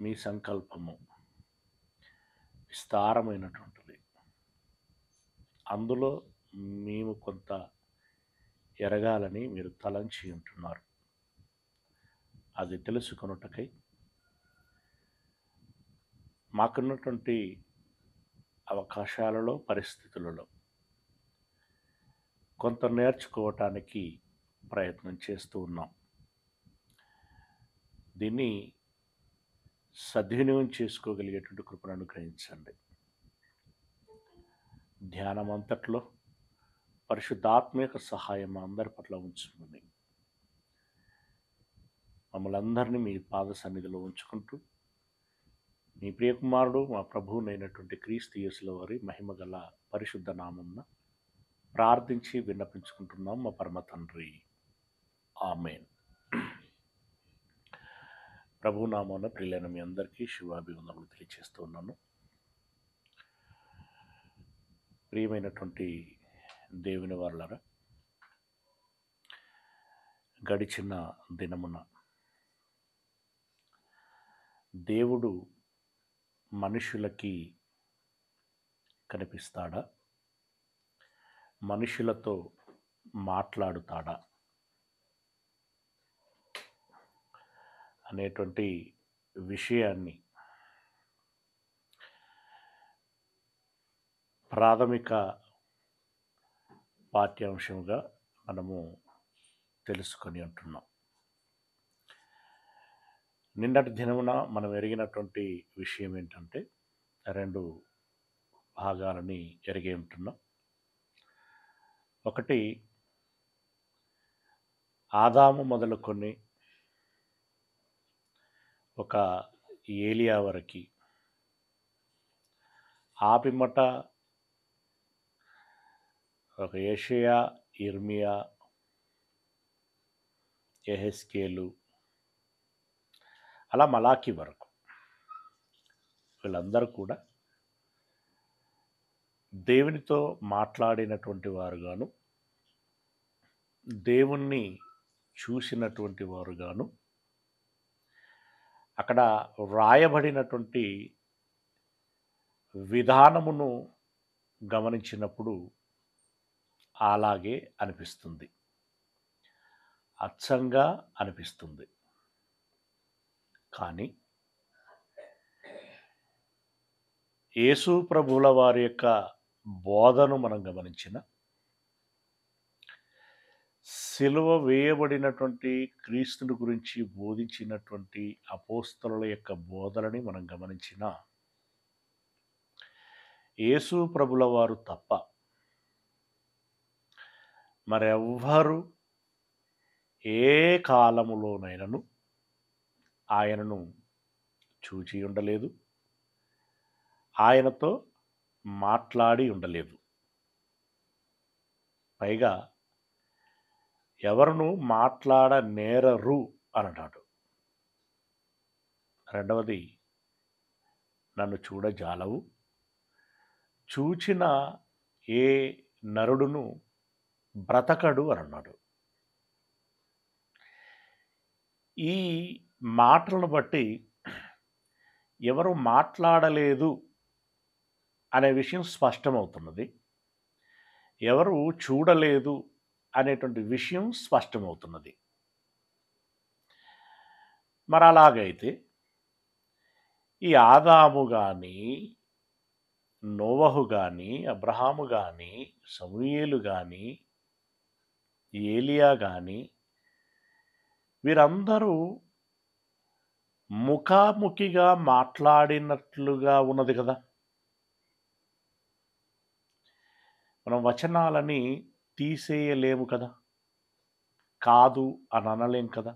మీ సంకల్పము విస్తారమైనటువంటిది. అందులో మేము కొంత ఎరగాలని మీరు తలంచి ఉంటున్నారు. అది తెలుసుకొనుటకై మాకున్నటువంటి అవకాశాలలో, పరిస్థితులలో కొంత నేర్చుకోవటానికి ప్రయత్నం చేస్తూ ఉన్నాం. దీన్ని సద్వినియోగం చేసుకోగలిగేటువంటి కృపను అనుగ్రహించండి. ధ్యానమంతట్లో పరిశుద్ధాత్మ యొక్క సహాయం మా అందరి పట్ల ఉంచుమని మమ్మల్ని అందరినీ మీ పాద సన్నిధిలో ఉంచుకుంటూ మీ ప్రియకుమారుడు మా ప్రభువునైనటువంటి క్రీస్తు యేసుల వారి మహిమగల పరిశుద్ధ నామమున ప్రార్థించి విన్నపించుకుంటున్నాం మా పరమ తండ్రి. ఆమేన్. ప్రభు నామాన ప్రియులైన మీ అందరికీ శుభాభివందనలు తెలియజేస్తూ ఉన్నాను. ప్రియమైనటువంటి దేవుని వారలారా, గడిచిన దినమున దేవుడు మనుషులకి కనిపిస్తాడా? మనుషులతో మాట్లాడుతాడా అనేటువంటి విషయాన్ని ప్రాథమిక పాఠ్యాంశంగా మనము తెలుసుకొని ఉంటున్నాం. నిన్నటి దినమున మనం ఎరిగినటువంటి విషయం ఏంటంటే, 2 భాగాలని ఎరిగి ఉంటున్నాం. ఒకటి, ఆదాము మొదలుకొని ఒక ఏలియా వరకు, ఆ పిమ్మట ఒక యెషయా, ఇర్మియా, యెహెజ్కేలు, అలా మలాకి వరకు వీళ్ళందరూ కూడా దేవునితో మాట్లాడినటువంటి వారుగాను, దేవుణ్ణి చూసినటువంటి వారుగాను, అక్కడ వ్రాయబడినటువంటి విధానమును గమనించినప్పుడు అలాగే అనిపిస్తుంది, అచ్చంగా అనిపిస్తుంది. కానీ యేసు ప్రభువుల వారి యొక్క బోధను మనం గమనించిన, సిలువ వేయబడినటువంటి క్రీస్తుని గురించి బోధించినటువంటి అపోస్తలుల యొక్క బోధనని మనం గమనించిన, యేసు ప్రభుల వారు తప్ప మరెవ్వరు ఏ కాలములోనైనను ఆయనను చూచి ఉండలేదు, ఆయనతో మాట్లాడి ఉండలేదు. పైగా ఎవరును మాట్లాడనేరరు అన్నాడు. రెండవది, నన్ను చూడజాలవు, చూచిన ఏ నరుడును బ్రతకడు అన్నాడు. ఈ మాటలను బట్టి ఎవరు మాట్లాడలేదు అనే విషయం స్పష్టమవుతున్నది, ఎవరు చూడలేదు అనేటువంటి విషయం స్పష్టమవుతున్నది. మరి అలాగైతే ఈ ఆదాము కానీ, నోవహు కానీ, అబ్రహాము కానీ, సమూయేలు కానీ, ఏలియా కానీ, వీరందరూ ముఖాముఖిగా మాట్లాడినట్లుగా ఉన్నది కదా. మనం వచనాలని తీసేయలేము కదా, కాదు అని అనలేం కదా.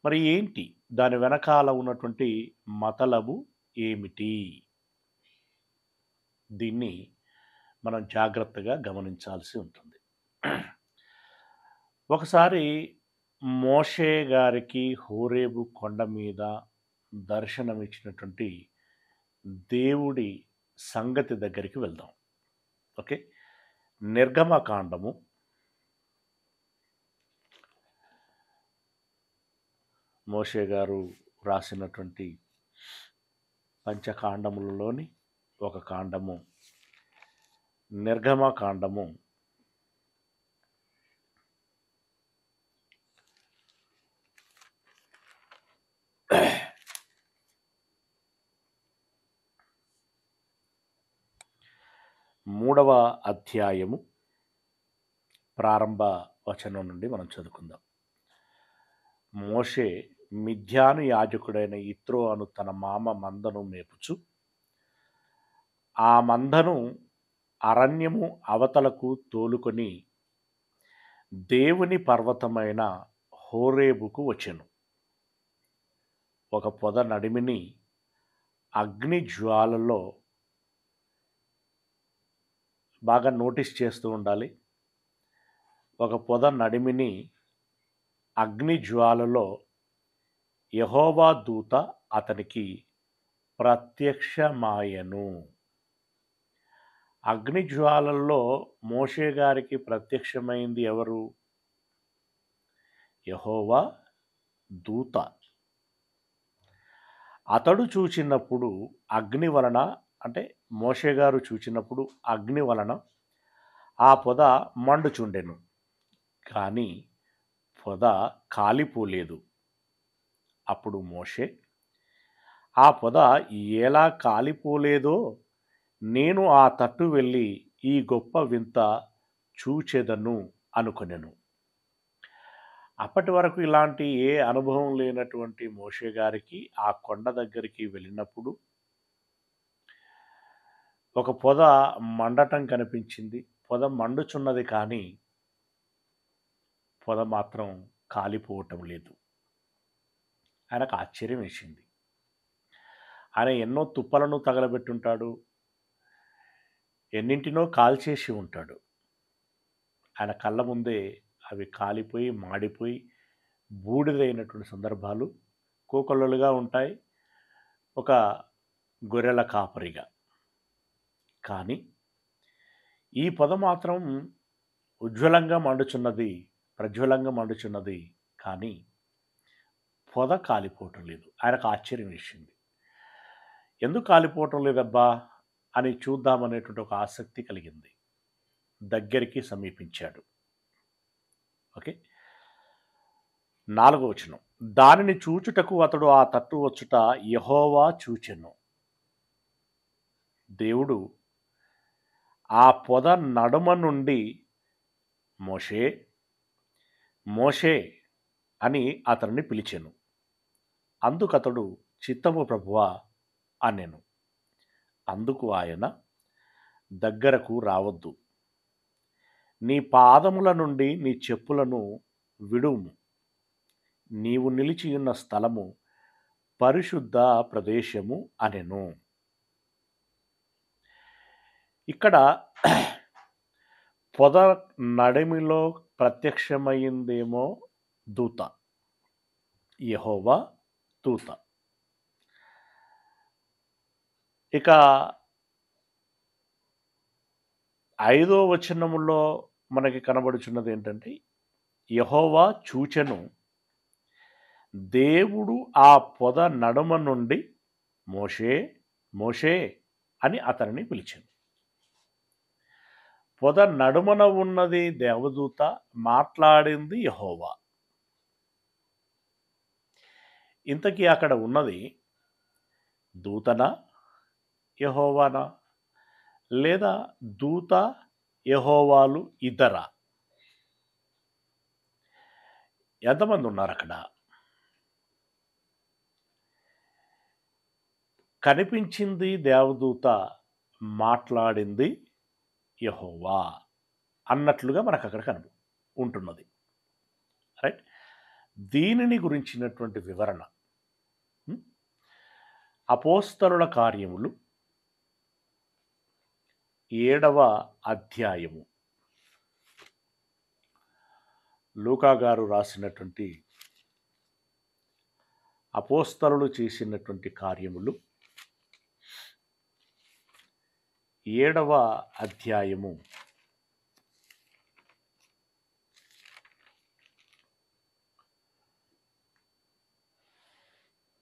మరి ఏంటి దాని వెనకాల ఉన్నటువంటి మతలబు ఏమిటి? దీన్ని మనం జాగ్రత్తగా గమనించాల్సి ఉంటుంది. ఒకసారి మోషే గారికి హోరేబు కొండ మీద దర్శనమిచ్చినటువంటి దేవుడి సంగతి దగ్గరికి వెళ్దాం. ఓకే, నిర్గమకాండము మోషే గారు వ్రాసినటువంటి పంచకాండములలోని ఒక కాండము నిర్గమకాండము 3వ అధ్యాయము ప్రారంభ వచనం నుండి మనం చదువుకుందాం. మోషే మిద్యాను యాజకుడైన యిత్రో అను తన మామ మందను మేపుచు ఆ మందను అరణ్యము అవతలకు తోలుకొని దేవుని పర్వతమైన హోరేబుకు వచ్చెను. ఒక పొద నడిమిని అగ్ని జ్వాలలో బాగా నోటీస్ చేస్తూ ఉండాలి. ఒక పొద నడిమిని అగ్ని జ్వాలలో యెహోవా దూత అతనికి ప్రత్యక్షమాయెను. అగ్ని జ్వాలల్లో మోషే గారికి ప్రత్యక్షమైంది ఎవరు? యెహోవా దూత. అతడు చూచినప్పుడు అగ్ని వలన, అంటే మోషే గారు చూచినప్పుడు అగ్ని వలన ఆ పొద మండుచుండెను, కానీ పొద కాలిపోలేదు. అప్పుడు మోషే, ఆ పొద ఎలా కాలిపోలేదో నేను ఆ తట్టు వెళ్ళి ఈ గొప్ప వింత చూచెదను అనుకొనెను. అప్పటి వరకు ఇలాంటి ఏ అనుభవం లేనటువంటి మోషే గారికి ఆ కొండ దగ్గరికి వెళ్ళినప్పుడు ఒక పొద మండటం కనిపించింది. పొద మండుచున్నది, కానీ పొద మాత్రం కాలిపోవటం లేదు. ఆయనకు ఆశ్చర్యం వేసింది. ఆయన ఎన్నో తుప్పలను తగలబెట్టుంటాడు, ఎన్నింటినో కాల్చేసి ఉంటాడు. ఆయన కళ్ళ ముందే అవి కాలిపోయి మాడిపోయి బూడిదైనటువంటి సందర్భాలు కోకొల్లలుగా ఉంటాయి, ఒక గొర్రెల కాపరిగా. కానీ ఈ పొద మాత్రం ఉజ్వలంగా మండుచున్నది, ప్రజ్వలంగా మండుచున్నది, కానీ పొద కాలిపోవటం లేదు. ఆయనకు ఆశ్చర్యం వేసింది. ఎందుకు కాలిపోవటం లేదబ్బా అని చూద్దామనేటువంటి ఒక ఆసక్తి కలిగింది. దగ్గరికి సమీపించాడు. ఓకే, 4వ వచనం. దానిని చూచుటకు అతడు ఆ తట్టు వచ్చుట యెహోవా చూచెను. దేవుడు ఆ పొద నడుమ నుండి మోషే మోషే అని అతన్ని పిలిచెను. అందుకతడు చిత్తము ప్రభువా అనెను. అందుకు ఆయన, దగ్గరకు రావద్దు, నీ పాదముల నుండి నీ చెప్పులను విడుము, నీవు నిలిచియున్న స్థలము పరిశుద్ధ ప్రదేశము అనెను. ఇక్కడ పొద నడిమిలో ప్రత్యక్షమైందేమో దూత, యెహోవా దూత. ఇక 5వ వచనములో మనకి కనబడుచున్నది ఏంటంటే, యెహోవా చూచెను, దేవుడు ఆ పొద నడుమ నుండి మోషే మోషే అని అతనిని పిలిచెను. పొద నడుమన ఉన్నది దేవదూత, మాట్లాడింది యెహోవా. ఇంతకీ అక్కడ ఉన్నది దూతనా యెహోవానా, లేదా దూత యెహోవాలు ఇద్దరా? ఎంతమంది ఉన్నారు అక్కడ? కనిపించింది దేవదూత, మాట్లాడింది యెహోవా అన్నట్లుగా మనకు అక్కడ ఉంటున్నది. రైట్. దీనిని గురించినటువంటి వివరణ అపోస్తలుల కార్యములు 7వ అధ్యాయము, లూకా గారు రాసినటువంటి అపోస్తలులు చేసినటువంటి కార్యములు 7వ అధ్యాయము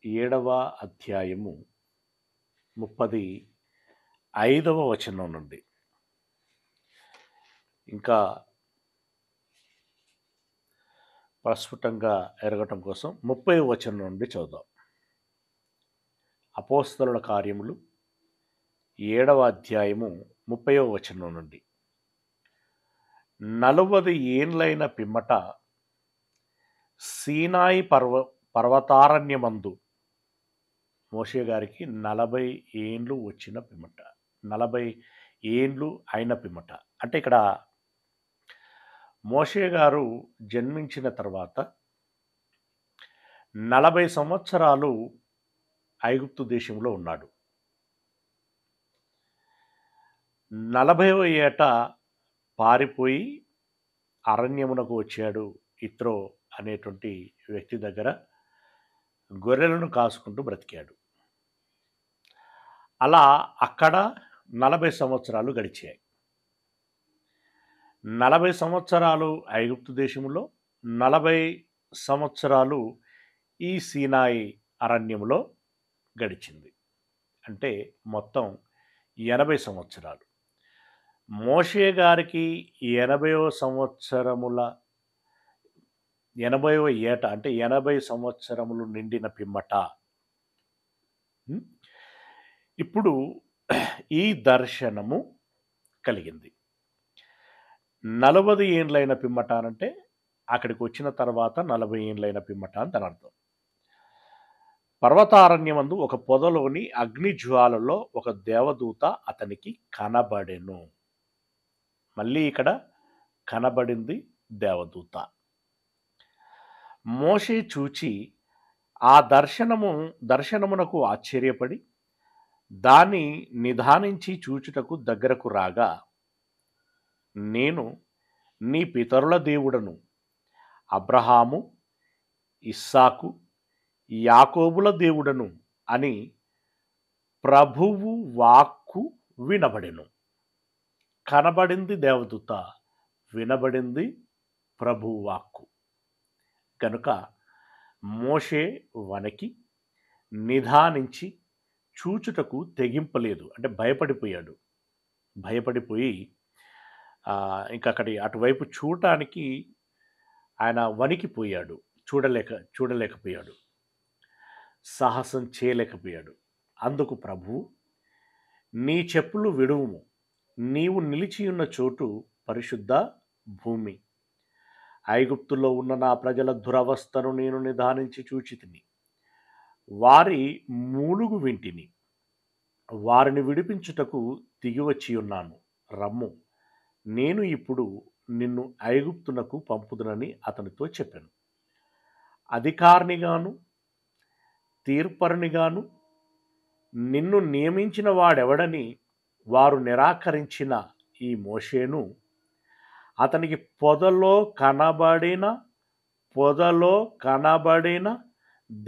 7 7వ అధ్యాయము 35వ వచనం నుండి ఇంకా ప్రస్ఫుటంగా ఎరగటం కోసం 30వ వచనం నుండి చదువుదాం. అపోస్తలుల కార్యములు 7వ అధ్యాయము 30వ వచనం నుండి. 40 ఏండ్లైన పిమ్మట సీనాయి పర్వతారణ్యమందు మోషే గారికి 40 ఏండ్లు వచ్చిన పిమ్మట, 40 ఏండ్లు అయిన పిమ్మట, అంటే ఇక్కడ మోషే గారు జన్మించిన తర్వాత 40 సంవత్సరాలు ఐగుప్తు దేశంలో ఉన్నాడు. 40వ ఏట పారిపోయి అరణ్యమునకు వచ్చాడు. ఇత్రో అనేటువంటి వ్యక్తి దగ్గర గొర్రెలను కాసుకుంటూ బ్రతికాడు. అలా అక్కడ 40 సంవత్సరాలు గడిచాయి. 40 సంవత్సరాలు ఐగుప్తు దేశంలో, 40 సంవత్సరాలు ఈ సీనాయి అరణ్యంలో గడిచింది. అంటే మొత్తం 80 సంవత్సరాలు. మోషే గారికి 80వ సంవత్సరముల 80వ ఏట, అంటే 80 సంవత్సరములు నిండిన పిమ్మట ఇప్పుడు ఈ దర్శనము కలిగింది. 40 ఏండ్లైన పిమ్మట అంటే అక్కడికి వచ్చిన తర్వాత 40 ఏండ్లైన పిమ్మట అని దాని అర్థం. పర్వతారణ్యమందు ఒక పొదలోని అగ్ని జ్వాలలో ఒక దేవదూత అతనికి కనబడెను. మళ్ళీ ఇక్కడ కనబడింది దేవదూత. మోషే చూచి ఆ దర్శనమునకు ఆశ్చర్యపడి దాన్ని నిదానించి చూచుటకు దగ్గరకు రాగా, నేను నీ పితరుల దేవుడను, అబ్రహాము, ఇస్సాకు, యాకోబుల దేవుడను అని ప్రభువు వాక్కు వినబడెను. కనబడింది దేవదూత, వినబడింది ప్రభువు వాక్కు. కనుక మోషే వణకి నిదానించి చూచుటకు తెగింపలేదు. అంటే భయపడిపోయి ఇంకా అటువైపు చూడటానికి ఆయన వణికిపోయాడు. చూడలేకపోయాడు, సాహసం చేయలేకపోయాడు. అందుకు ప్రభువు, నీ చెప్పులు విడువుము, నీవు నిలిచి ఉన్న చోటు పరిశుద్ధ భూమి. ఐగుప్తులో ఉన్న నా ప్రజల దురవస్థను నేను నిదానించి చూచితిని. వారి మూలుగు వింటిని, వారిని విడిపించుటకు దిగివచ్చి ఉన్నాను. రమ్ము, నేను ఇప్పుడు నిన్ను ఐగుప్తునకు పంపుదునని అతనితో చెప్పాను. అధికారినిగాను తీర్పరునిగాను నిన్ను నియమించిన వాడెవడని వారు నిరాకరించిన ఈ మోషేను అతనికి పొదలో కనబడిన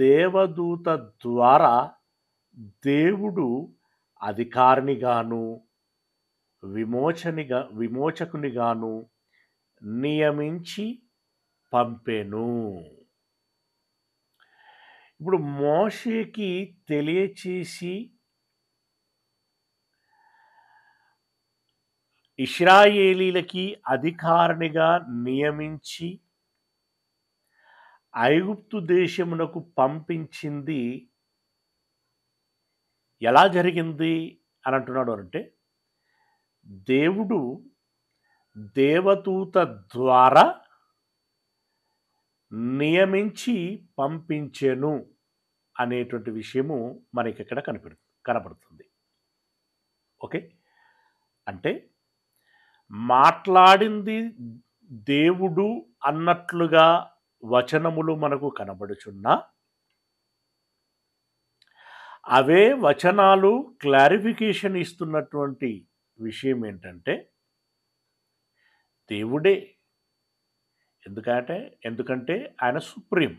దేవదూత ద్వారా దేవుడు అధికారినిగాను విమోచకునిగాను నియమించి పంపెను. ఇప్పుడు మోషేకి తెలియచేసి ఇశ్రాయేలీలకి అధికారినిగా నియమించి ఐగుప్తు దేశమునకు పంపించింది ఎలా జరిగింది అని అంటున్నాడు అంటే, దేవుడు దేవదూత ద్వారా నియమించి పంపించెను అనేటువంటి విషయము మనకి ఇక్కడ కనపడుతుంది. ఓకే, అంటే మాట్లాడింది దేవుడు అన్నట్లుగా వచనములు మనకు కనబడుచున్నా, అవే వచనాలు క్లారిఫికేషన్ ఇస్తున్నటువంటి విషయం ఏంటంటే దేవుడే. ఎందుకంటే ఆయన సుప్రీం,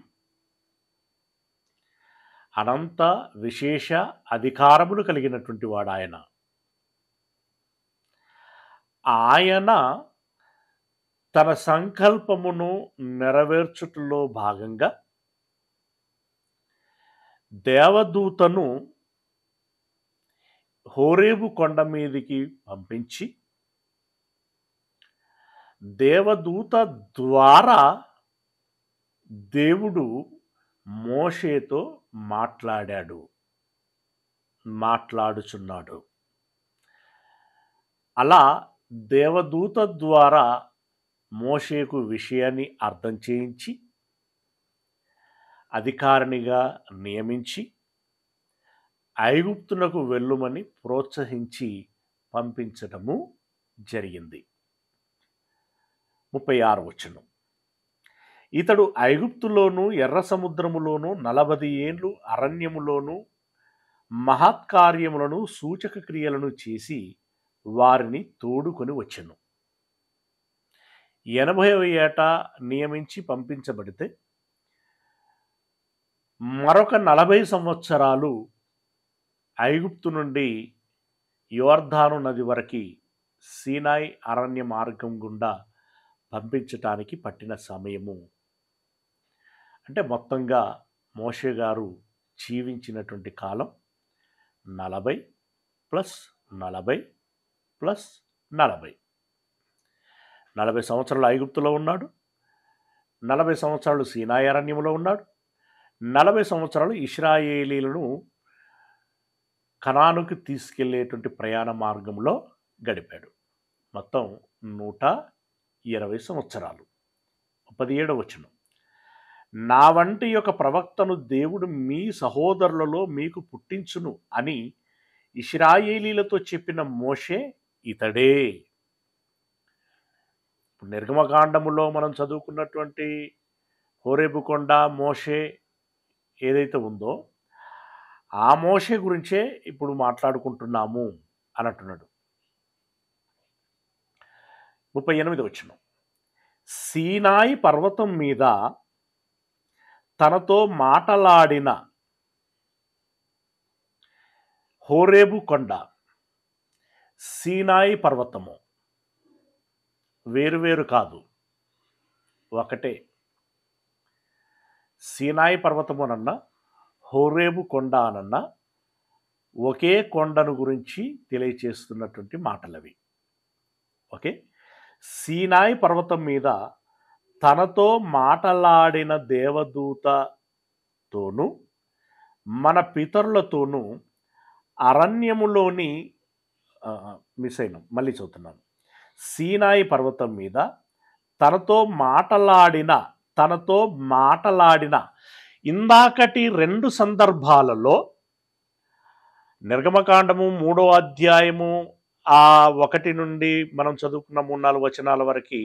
అనంత విశేష అధికారములు కలిగినటువంటి వాడు ఆయన తన సంకల్పమును నెరవేర్చుటలో భాగంగా దేవదూతను హోరేబు కొండ మీదికి పంపించి దేవదూత ద్వారా దేవుడు మోషేతో మాట్లాడుచున్నాడు. అలా దేవదూత ద్వారా మోషేకు విషయాన్ని అర్థం చేయించి అధికారినిగా నియమించి ఐగుప్తునకు వెళ్ళుమని ప్రోత్సహించి పంపించటము జరిగింది. 36వ వచనం. ఇతడు ఐగుప్తులోను ఎర్ర సముద్రములోను 40 ఏండ్లు అరణ్యములోను మహత్కార్యములను సూచక క్రియలను చేసి వారిని తోడుకొని వచ్చెను. 80వ ఏట నియమించి పంపించబడితే మరొక 40 సంవత్సరాలు ఐగుప్తు నుండి యోర్దాను నది వరకు సీనాయి అరణ్య మార్గం గుండా పంపించటానికి పట్టిన సమయము, అంటే మొత్తంగా మోషే గారు జీవించినటువంటి కాలం 40 + 40 + 40. 40 సంవత్సరాలు ఐగుప్తులో ఉన్నాడు, 40 సంవత్సరాలు సీనాయి అరణ్యంలో ఉన్నాడు, 40 సంవత్సరాలు ఇశ్రాయేలీలను కనానుకు తీసుకెళ్లేటువంటి ప్రయాణ మార్గంలో గడిపాడు. మొత్తం 120 సంవత్సరాలు. 17వ వచనం. నా వంటి ఒక ప్రవక్తను దేవుడు మీ సహోదరులలో మీకు పుట్టించును అని ఇశ్రాయేలీలతో చెప్పిన మోషే ఇతడే. ఇప్పుడు నిర్గమకాండములో మనం చదువుకున్నటువంటి హోరేబు కొండ మోషే ఏదైతే ఉందో ఆ మోషే గురించే ఇప్పుడు మాట్లాడుకుంటున్నాము అని అంటున్నాడు. 38వ వచనం. సీనాయి పర్వతం మీద తనతో మాటలాడిన హోరేబు కొండ, సీనాయి పర్వతము వేరువేరు కాదు, ఒకటే. సీనాయి పర్వతము అనన్నా హోరేబు కొండ అనన్నా ఒకే కొండను గురించి తెలియచేస్తున్నటువంటి మాటలవి. ఓకే. సీనాయి పర్వతం మీద తనతో మాటలాడిన దేవదూతతోనూ మన పితరులతోనూ అరణ్యములోని మిస్ అయినాం, మళ్ళీ చదువుతున్నాను. సీనాయి పర్వతం మీద తనతో మాటలాడిన ఇందాకటి 2 సందర్భాలలో నిర్గమకాండము 3వ అధ్యాయము 1 నుండి మనం చదువుకున్న 3-4 వచనాల వరకు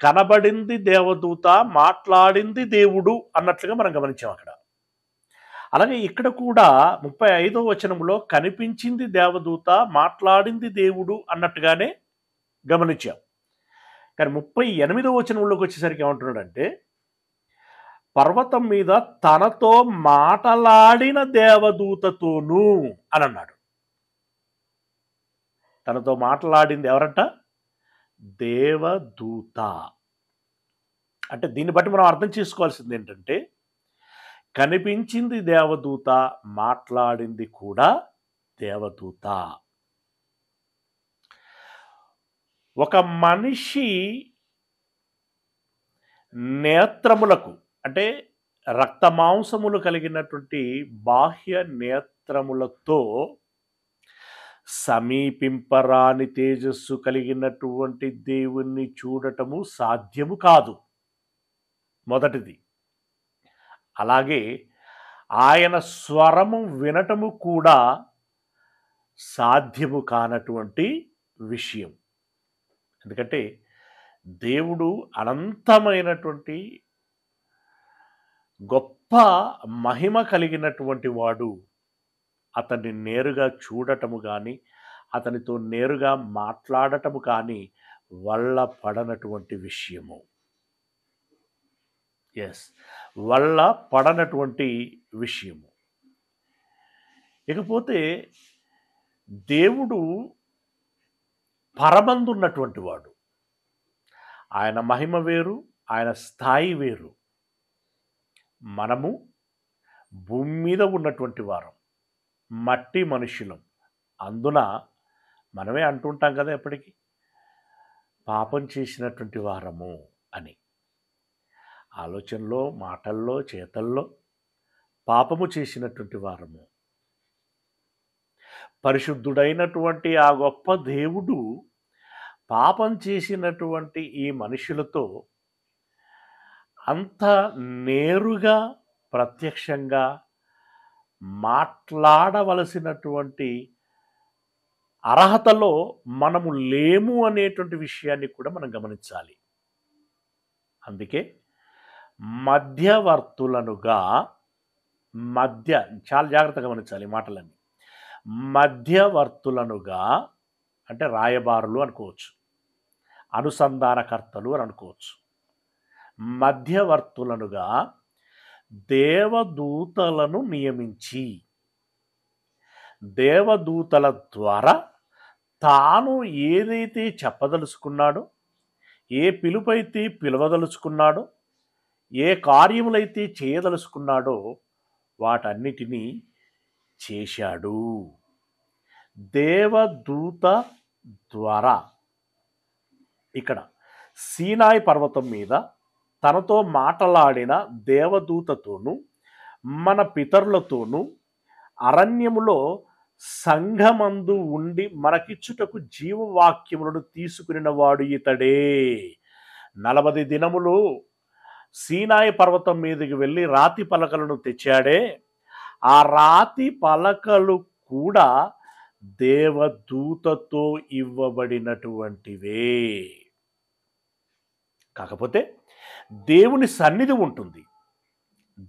కనబడింది దేవదూత, మాట్లాడింది దేవుడు అన్నట్లుగా మనం గమనించాం అక్కడ. అలాగే ఇక్కడ కూడా 35వ వచనంలో కనిపించింది దేవదూత, మాట్లాడింది దేవుడు అన్నట్టుగానే గమనించాం. కానీ 38వ వచనంలోకి వచ్చేసరికి ఏమంటున్నాడంటే పర్వతం మీద తనతో మాటలాడిన దేవదూతతోనూ అని అన్నాడు. తనతో మాట్లాడింది ఎవరంట? దేవదూత. అంటే దీన్ని బట్టి మనం అర్థం చేసుకోవాల్సింది ఏంటంటే కనిపించింది దేవదూత, మాట్లాడింది కూడా దేవదూత. ఒక మనిషి నేత్రములకు, అంటే రక్తమాంసములు కలిగినటువంటి బాహ్య నేత్రములతో సమీపింపరాని తేజస్సు కలిగినటువంటి దేవుణ్ణి చూడటము సాధ్యము కాదు, మొదటిది. అలాగే ఆయన స్వరము వినటము కూడా సాధ్యము కానటువంటి విషయం. ఎందుకంటే దేవుడు అనంతమైనటువంటి గొప్ప మహిమ కలిగినటువంటి వాడు. అతన్ని నేరుగా చూడటము కానీ అతనితో నేరుగా మాట్లాడటము కానీ వల్ల పడనటువంటి విషయము. వల్ల పడనటువంటి విషయము. ఇకపోతే దేవుడు పరమందున్నటువంటి వాడు. ఆయన మహిమ వేరు, ఆయన స్థాయి వేరు. మనము భూమి మీద ఉన్నటువంటి వారం, మట్టి మనుషులం. అందున మనమే అంటుంటాం కదా ఎప్పటికీ, పాపం చేసినటువంటి వారము అని. ఆలోచనలో, మాటల్లో, చేతల్లో పాపము చేసినటువంటి వారము. పరిశుద్ధుడైనటువంటి ఆ గొప్ప దేవుడు పాపం చేసినటువంటి ఈ మనుషులతో అంత నేరుగా, ప్రత్యక్షంగా మాట్లాడవలసినటువంటి అర్హతలో మనము లేము అనేటువంటి విషయాన్ని కూడా మనం గమనించాలి. అందుకే మధ్యవర్తులనుగా, చాలా జాగ్రత్తగా గమనించాలి మాటలన్నీ. మధ్యవర్తులనుగా అంటే రాయబారులు అనుకోవచ్చు, అనుసంధానకర్తలు అని అనుకోవచ్చు. మధ్యవర్తులనుగా దేవదూతలను నియమించి, దేవదూతల ద్వారా తాను ఏదైతే చెప్పదలుచుకున్నాడో, ఏ పిలుపైతే పిలవదలుచుకున్నాడో, ఏ కార్యములైతే చేయదలుచుకున్నాడో వాటన్నిటినీ చేశాడు. దేవదూత ద్వారా ఇక్కడ సీనాయి పర్వతం మీద తనతో మాట్లాడిన దేవదూతతోనూ మన పితరులతోనూ అరణ్యములో సంఘమందు ఉండి మనకిచ్చుటకు జీవవాక్యములను తీసుకునినవాడు ఇతడే. 40 దినములు సీనాయి పర్వతం మీదకి వెళ్ళి రాతి పలకలను తెచ్చాడే, ఆ రాతి పలకలు కూడా దేవదూతతో ఇవ్వబడినటువంటివే. కాకపోతే దేవుని సన్నిధి ఉంటుంది,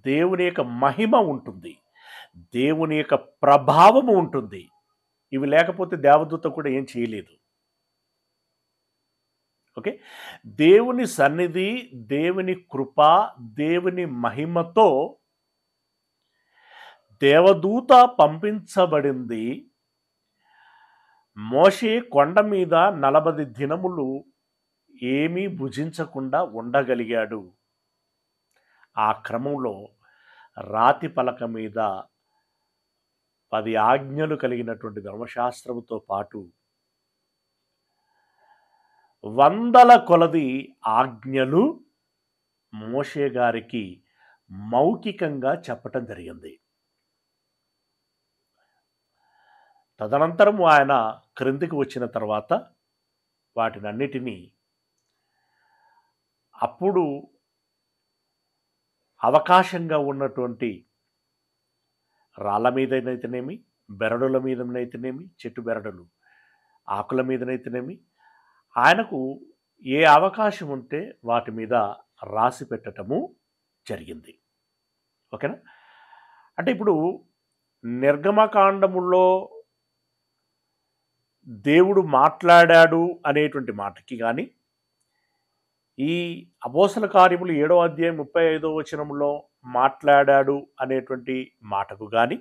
దేవుని యొక్క మహిమ ఉంటుంది, దేవుని యొక్క ప్రభావము ఉంటుంది. ఇవి లేకపోతే దేవదూత కూడా ఏం చేయలేదు. ఓకే, దేవుని సన్నిధి, దేవుని కృప, దేవుని మహిమతో దేవదూత పంపించబడింది. మోషే కొండ మీద 40 దినములు ఏమీ భుజించకుండా ఉండగలిగాడు. ఆ క్రమంలో రాతి పలక మీద 10 ఆజ్ఞలు కలిగినటువంటి ధర్మశాస్త్రముతో పాటు 100ల కొలది ఆజ్ఞలు మోషే గారికి మౌఖికంగా చెప్పటం జరిగింది. తదనంతరం ఆయన క్రిందికి వచ్చిన తర్వాత వాటినన్నిటినీ అప్పుడు అవకాశంగా ఉన్నటువంటి రాళ్ళ మీదనైతేనేమి, బెరడుల మీదనైతేనేమి, చెట్టు బెరడులు ఆకుల మీదనైతేనేమి, ఆయనకు ఏ అవకాశం ఉంటే వాటి మీద రాసి పెట్టటము జరిగింది. ఓకేనా? అంటే ఇప్పుడు నిర్గమకాండములో దేవుడు మాట్లాడాడు అనేటువంటి మాటకి కానీ, ఈ అపోస్తల కార్యములు 7వ అధ్యాయం 35వ వచనంలో మాట్లాడాడు అనేటువంటి మాటకు కానీ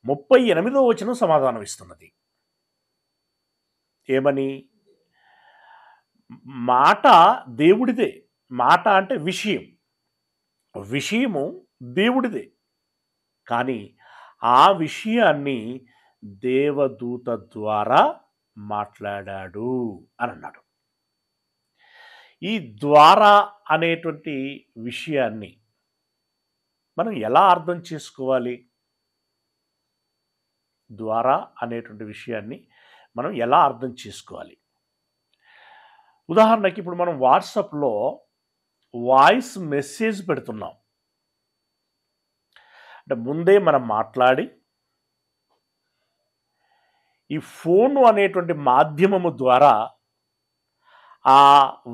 38వ వచనం సమాధానం ఇస్తున్నది. ఏమని? మాట దేవుడిదే. మాట అంటే విషయము దేవుడిదే. కానీ ఆ విషయాన్ని దేవదూత ద్వారా మాట్లాడాడు అని అన్నాడు. ఈ ద్వారా అనేటువంటి విషయాన్ని మనం ఎలా అర్థం చేసుకోవాలి? ద్వారా అనేటువంటి విషయాన్ని మనం ఎలా అర్థం చేసుకోవాలి? ఉదాహరణకి ఇప్పుడు మనం వాట్సాప్లో వాయిస్ మెసేజ్ పెడుతున్నాం. అంటే ముందే మనం మాట్లాడి ఈ ఫోన్ అనేటువంటి మాధ్యమము ద్వారా ఆ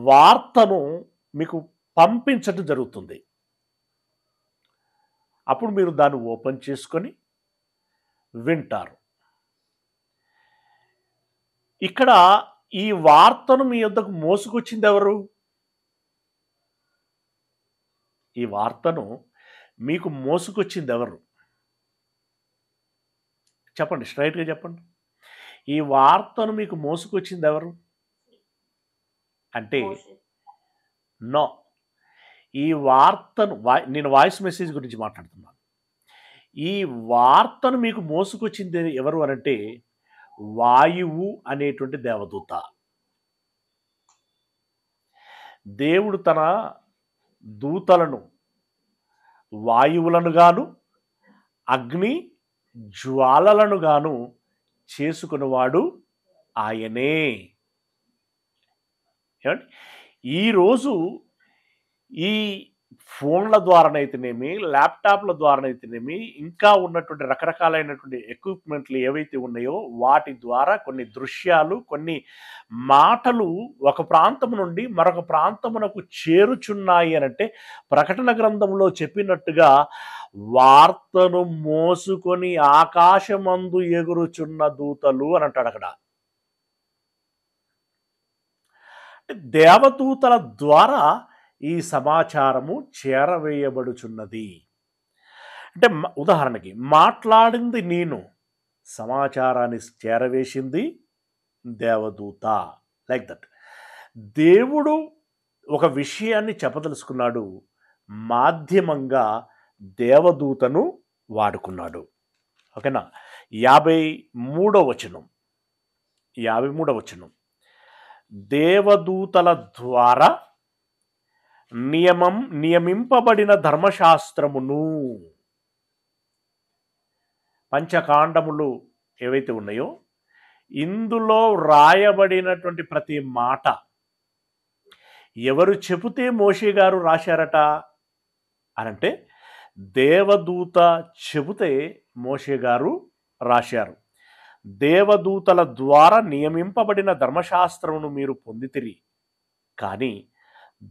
వార్తను మీకు పంపించడం జరుగుతుంది. అప్పుడు మీరు దాన్ని ఓపెన్ చేసుకొని వింటారు. ఇక్కడ ఈ వార్తను మీ వద్దకు మోసుకొచ్చింది ఎవరు? ఈ వార్తను మీకు మోసుకొచ్చింది ఎవరు? చెప్పండి, స్ట్రైట్గా చెప్పండి. ఈ వార్తను మీకు మోసుకొచ్చింది ఎవరు అంటే నో. ఈ వార్తను నేను వాయిస్ మెసేజ్ గురించి మాట్లాడుతున్నాను. ఈ వార్తను మీకు మోసుకొచ్చింది ఎవరు అనంటే వాయువు అనేటువంటి దేవదూత. దేవుడు తన దూతలను వాయువులను గాను అగ్ని జ్వాలలను గాను చేసుకునేవాడు ఆయనే. ఏమండి, ఈరోజు ఈ ఫోన్ల ద్వారానైతేనేమి, ల్యాప్టాప్ల ద్వారానైతేనేమి, ఇంకా ఉన్నటువంటి రకరకాలైనటువంటి ఎక్విప్మెంట్లు ఏవైతే ఉన్నాయో వాటి ద్వారా కొన్ని దృశ్యాలు, కొన్ని మాటలు ఒక ప్రాంతం నుండి మరొక ప్రాంతమునకు చేరుచున్నాయి అనంటే ప్రకటన గ్రంథంలో చెప్పినట్టుగా వార్తను మోసుకొని ఆకాశమందు ఎగురుచున్న దూతలు అని అంటాడు అక్కడ. దేవదూతల ద్వారా ఈ సమాచారము చేరవేయబడుచున్నది. అంటే ఉదాహరణకి మాట్లాడింది నేను, సమాచారాన్ని చేరవేసింది దేవదూత. Like that. దేవుడు ఒక విషయాన్ని చెప్పదలుచుకున్నాడు, మాధ్యమంగా దేవదూతను వాడుకున్నాడు. ఓకేనా. 53వ వచనం, దేవదూతల ద్వారా నియమింపబడిన ధర్మశాస్త్రమును. పంచకాండములు ఏవైతే ఉన్నాయో ఇందులో రాయబడినటువంటి ప్రతి మాట ఎవరు చెబితే మోషే గారు రాశారట అనంటే దేవదూత చెబితే మోషే గారు రాశారు. దేవదూతల ద్వారా నియమింపబడిన ధర్మశాస్త్రమును మీరు పొందితిరి, కానీ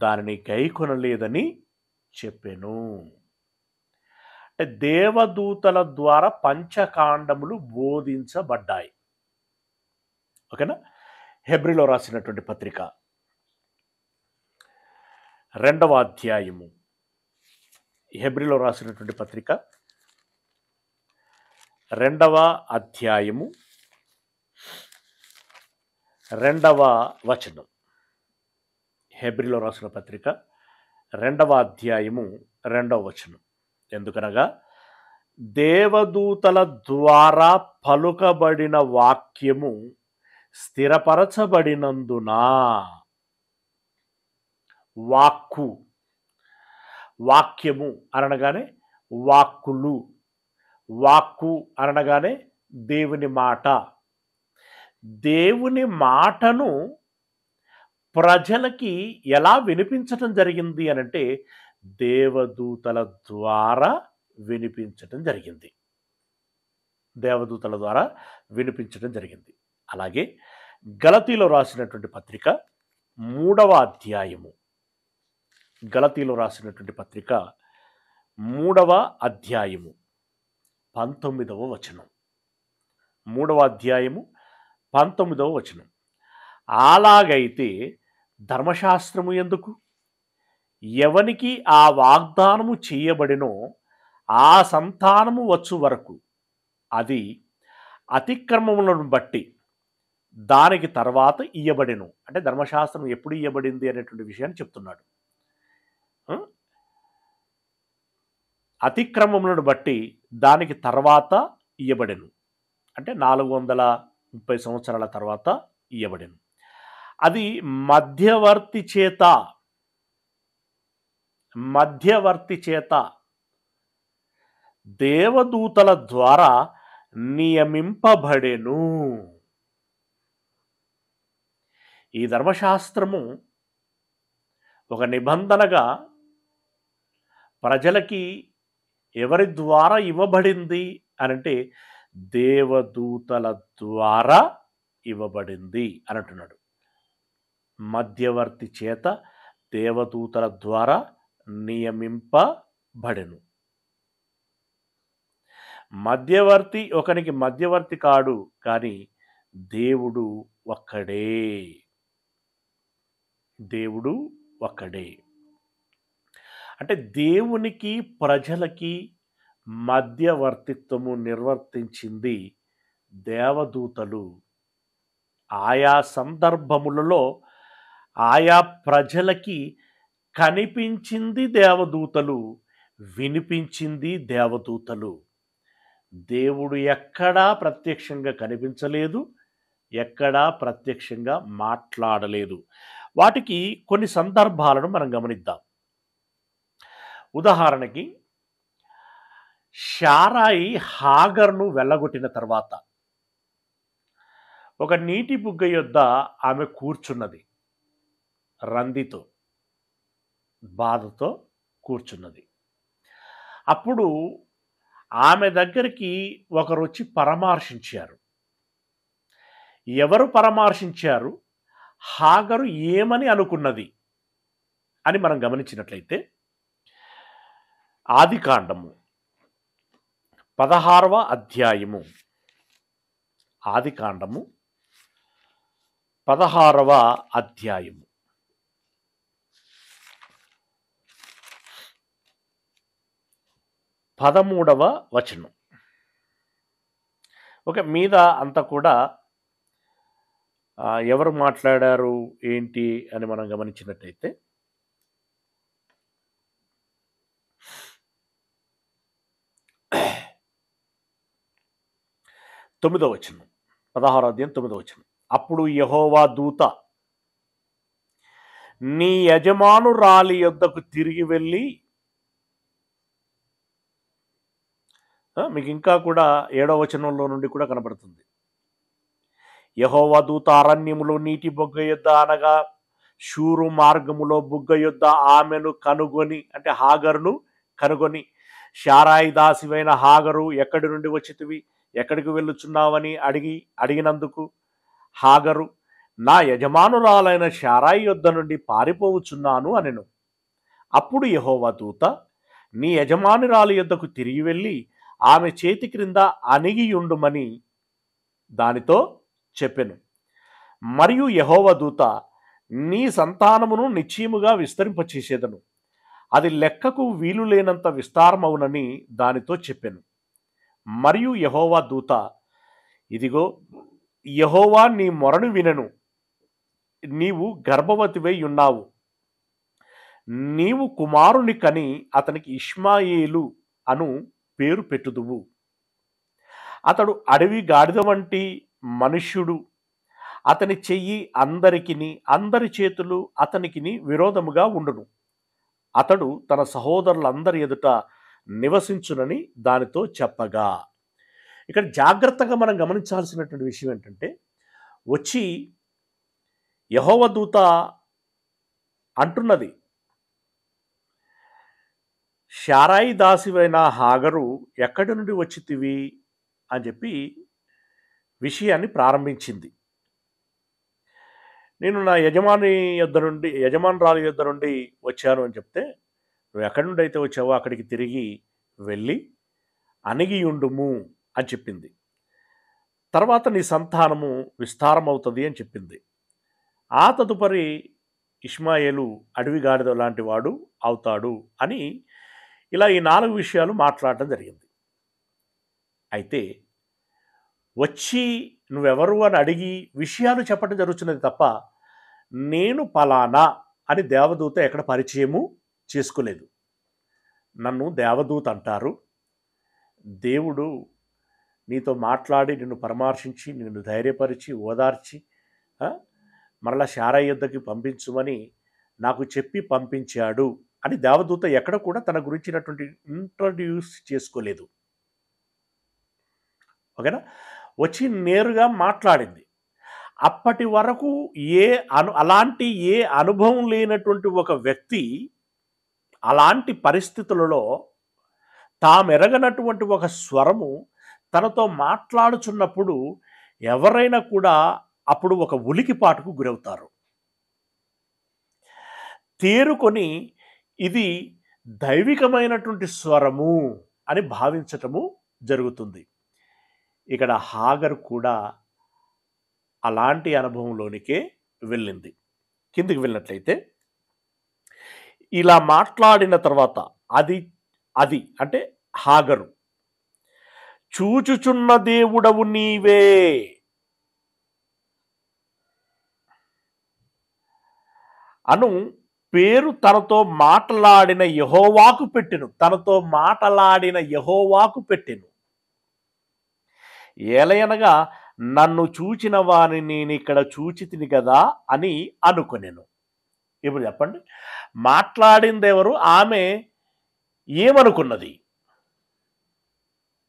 దానిని గైకొనలేదని చెప్పెను. అంటే దేవదూతల ద్వారా పంచకాండములు బోధించబడ్డాయి. ఓకేనా. హెబ్రీలో రాసినటువంటి పత్రిక 2వ అధ్యాయము, హెబ్రీలో రాసినటువంటి పత్రిక 2వ అధ్యాయము 2వ వచనం. హెబ్రీలో రాసిన పత్రిక 2వ అధ్యాయము 2వ వచనం. ఎందుకనగా దేవదూతల ద్వారా పలుకబడిన వాక్యము స్థిరపరచబడినందున. వాక్యము అనగానే వాక్కులు, వాక్కు అనగానే దేవుని మాట. దేవుని మాటను ప్రజలకి ఎలా వినిపించటం జరిగింది అనంటే దేవదూతల ద్వారా వినిపించటం జరిగింది. దేవదూతల ద్వారా వినిపించటం జరిగింది. అలాగే గలతీలో రాసినటువంటి పత్రిక 3వ అధ్యాయము, గలతీలో రాసినటువంటి పత్రిక 3వ అధ్యాయము 19వ వచనం. 3వ అధ్యాయము 19వ వచనం. అలాగైతే ధర్మశాస్త్రము ఎందుకు? ఎవనికి ఆ వాగ్దానము చేయబడినో ఆ సంతానము వచ్చు వరకు అది అతిక్రమములను బట్టి దానికి తర్వాత ఇయ్యబడెను. అంటే ధర్మశాస్త్రం ఎప్పుడు ఇయ్యబడింది అనేటువంటి విషయాన్ని చెప్తున్నాడు. అతిక్రమములను బట్టి దానికి తర్వాత ఇయ్యబడెను. అంటే 430 సంవత్సరాల తర్వాత ఇయ్యబడెను. అది మధ్యవర్తి చేత దేవదూతల ద్వారా నియమింపబడెను. ఈ ధర్మశాస్త్రము ఒక నిబంధనగా ప్రజలకి ఎవరి ద్వారా ఇవ్వబడింది అనంటే దేవదూతల ద్వారా ఇవ్వబడింది అని అంటున్నాడు. మధ్యవర్తి చేత దేవదూతల ద్వారా నియమింపబడెను. మధ్యవర్తి ఒకనికి మధ్యవర్తి కాడు, కానీ దేవుడు ఒక్కడే. దేవుడు ఒక్కడే. అంటే దేవునికి ప్రజలకి మధ్యవర్తిత్వము నిర్వర్తించింది దేవదూతలు. ఆయా సందర్భములలో ఆయా ప్రజలకి కనిపించింది దేవదూతలు, వినిపించింది దేవదూతలు. దేవుడు ఎక్కడా ప్రత్యక్షంగా కనిపించలేదు, ఎక్కడా ప్రత్యక్షంగా మాట్లాడలేదు. వాటికి కొన్ని సందర్భాలను మనం గమనిద్దాం. ఉదాహరణకి శారాయి హాగర్ను వెళ్ళగొట్టిన తర్వాత ఒక నీటి బుగ్గ యొద్ద ఆమె కూర్చున్నది, రందితో, బాధతో కూర్చున్నది. అప్పుడు ఆమె దగ్గరికి ఒకరు వచ్చి పరామర్శించారు. ఎవరు పరామర్శించారు, హాగరు ఏమని అనుకున్నది అని మనం గమనించినట్లయితే ఆదికాండము 16వ అధ్యాయము, ఆదికాండము 16వ అధ్యాయము 13వ వచనం. ఓకే, మీద అంతా కూడా ఎవరు మాట్లాడారు ఏంటి అని మనం గమనించినట్టయితే 9వ వచనం, 16వ అధ్యాయం 9వ వచనం. అప్పుడు యెహోవా దూత నీ యజమానురాలి యొద్దకు తిరిగి వెళ్ళి, మీకు ఇంకా కూడా 7వ వచనంలో నుండి కూడా కనబడుతుంది, యెహోవా దూత అరణ్యములో నీటి బుగ్గ యొద్ద అనగా షూరు మార్గములో బుగ్గ యొద్ద ఆమెను కనుగొని, అంటే హాగరును కనుగొని, శారాయి దాసివైన హాగరు ఎక్కడి నుండి వచ్చితివి, ఎక్కడికి వెళ్ళుచున్నావని అడిగినందుకు హాగరు నా యజమానురాలైన శారాయి యొద్ద నుండి పారిపోవచ్చున్నాను అనెను. అప్పుడు యెహోవా దూత నీ యజమానురాలి యొద్దకు తిరిగి వెళ్ళి ఆమె చేతి క్రింద అణిగియుండుమని దానితో చెప్పెను. మరియు యెహోవా దూత నీ సంతానమును నిశ్చయముగా విస్తరింపచేసేదను, అది లెక్కకు వీలు లేనంత విస్తారమవునని దానితో చెప్పెను. మరియు యెహోవా దూత ఇదిగో యెహోవా నీ మొరను వినెను, నీవు గర్భవతివై ఉన్నావు, నీవు కుమారుని కని అతనికి ఇష్మాయేలు అను పేరు పెట్టుదువు. అతడు అడవి గాడిద వంటి మనుష్యుడు, అతని చెయ్యి అందరికిని, అందరి చేతులు అతనికిని విరోధముగా ఉండును. అతడు తన సహోదరులందరి ఎదుట నివసించునని దానితో చెప్పగా. ఇక్కడ జాగ్రత్తగా మనం గమనించాల్సినటువంటి విషయం ఏంటంటే, వచ్చి యెహోవా దూత అంటున్నది, శారాయి దాసివైన హాగరు ఎక్కడి నుండి వచ్చితివి అని చెప్పి విషయాన్ని ప్రారంభించింది. నేను నా యజమానురాలి యొద్ద నుండి వచ్చాను అని చెప్తే, నువ్వు ఎక్కడి నుండి అయితే వచ్చావో అక్కడికి తిరిగి వెళ్ళి అణిగియుండుము అని చెప్పింది. తర్వాత నీ సంతానము విస్తారమవుతుంది అని చెప్పింది. ఆ తదుపరి ఇష్మాయేలు అడవి గాడిద లాంటి వాడు అవుతాడు అని ఇలా ఈ 4 విషయాలు మాట్లాడటం జరిగింది. అయితే వచ్చి నువ్వెవరు అని అడిగి విషయాలు చెప్పడం జరుగుతున్నది తప్ప నేను పలానా అని దేవదూత ఎక్కడ పరిచయము చేసుకోలేదు. నన్ను దేవదూత అంటారు. దేవుడు నీతో మాట్లాడి నిన్ను పరామర్శించి నిన్ను ధైర్యపరిచి ఓదార్చి మరలా శారాయి యొద్దకి పంపించుమని నాకు చెప్పి పంపించాడు అని దేవదూత ఎక్కడ కూడా తన గురించినటువంటి ఇంట్రడ్యూస్ చేసుకోలేదు. ఓకేనా? వచ్చి నేరుగా మాట్లాడింది. అప్పటి వరకు అలాంటి ఏ అనుభవం లేనటువంటి ఒక వ్యక్తి అలాంటి పరిస్థితులలో తామెరగనటువంటి ఒక స్వరము తనతో మాట్లాడుచున్నప్పుడు ఎవరైనా కూడా అప్పుడు ఒక ఉలికిపాటుకు గురవుతారు. తేరుకొని ఇది దైవికమైనటువంటి స్వరము అని భావించటము జరుగుతుంది. ఇక్కడ హాగర్ కూడా అలాంటి అనుభవంలోనికే వెళ్ళింది. కిందికి వెళ్ళినట్లయితే ఇలా మాట్లాడిన తర్వాత అది అంటే హాగరు చూచుచున్న దేవుడవు నీవే అను పేరు తనతో మాట్లాడిన యెహోవాకు పెట్టెను. ఏలయనగా నన్ను చూచిన వారిని నేను ఇక్కడ చూచితిని కదా అని అనుకొనెను. ఇప్పుడు చెప్పండి, మాట్లాడింది ఎవరు? ఆమె ఏమనుకున్నది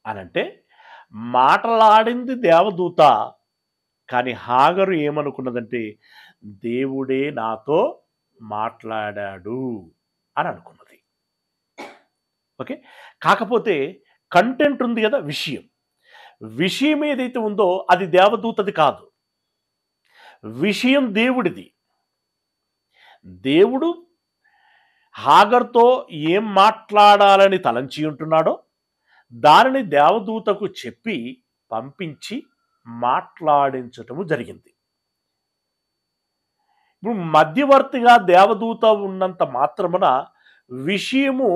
అనంటే, మాట్లాడింది దేవదూత, కానీ హాగరు ఏమనుకున్నదంటే దేవుడే నాతో మాట్లాడాడు అని అనుకున్నది. ఓకే, కాకపోతే కంటెంట్ ఉంది కదా, విషయం ఏదైతే ఉందో అది దేవదూతది కాదు, విషయం దేవుడిది. దేవుడు హాగర్తో ఏం మాట్లాడాలని తలంచి ఉంటున్నాడో దానిని దేవదూతకు చెప్పి పంపించి మాట్లాడించటము జరిగింది. ఇప్పుడు మధ్యవర్తిగా దేవదూత ఉన్నంత మాత్రమున విషయము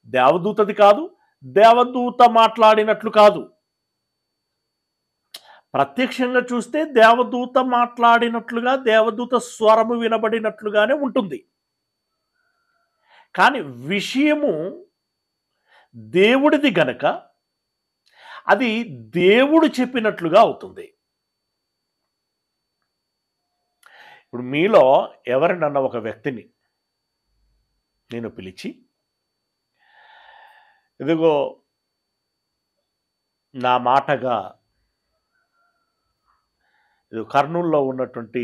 దేవదూతది కాదు, దేవదూత మాట్లాడినట్లు కాదు. ప్రత్యక్షంగా చూస్తే దేవదూత మాట్లాడినట్లుగా, దేవదూత స్వరము వినబడినట్లుగానే ఉంటుంది. కానీ విషయము దేవుడిది గనక అది దేవుడు చెప్పినట్లుగా అవుతుంది. ఇప్పుడు మీలో ఎవరినన్నా ఒక వ్యక్తిని నేను పిలిచి, ఇదిగో నా మాటగా కర్నూలులో ఉన్నటువంటి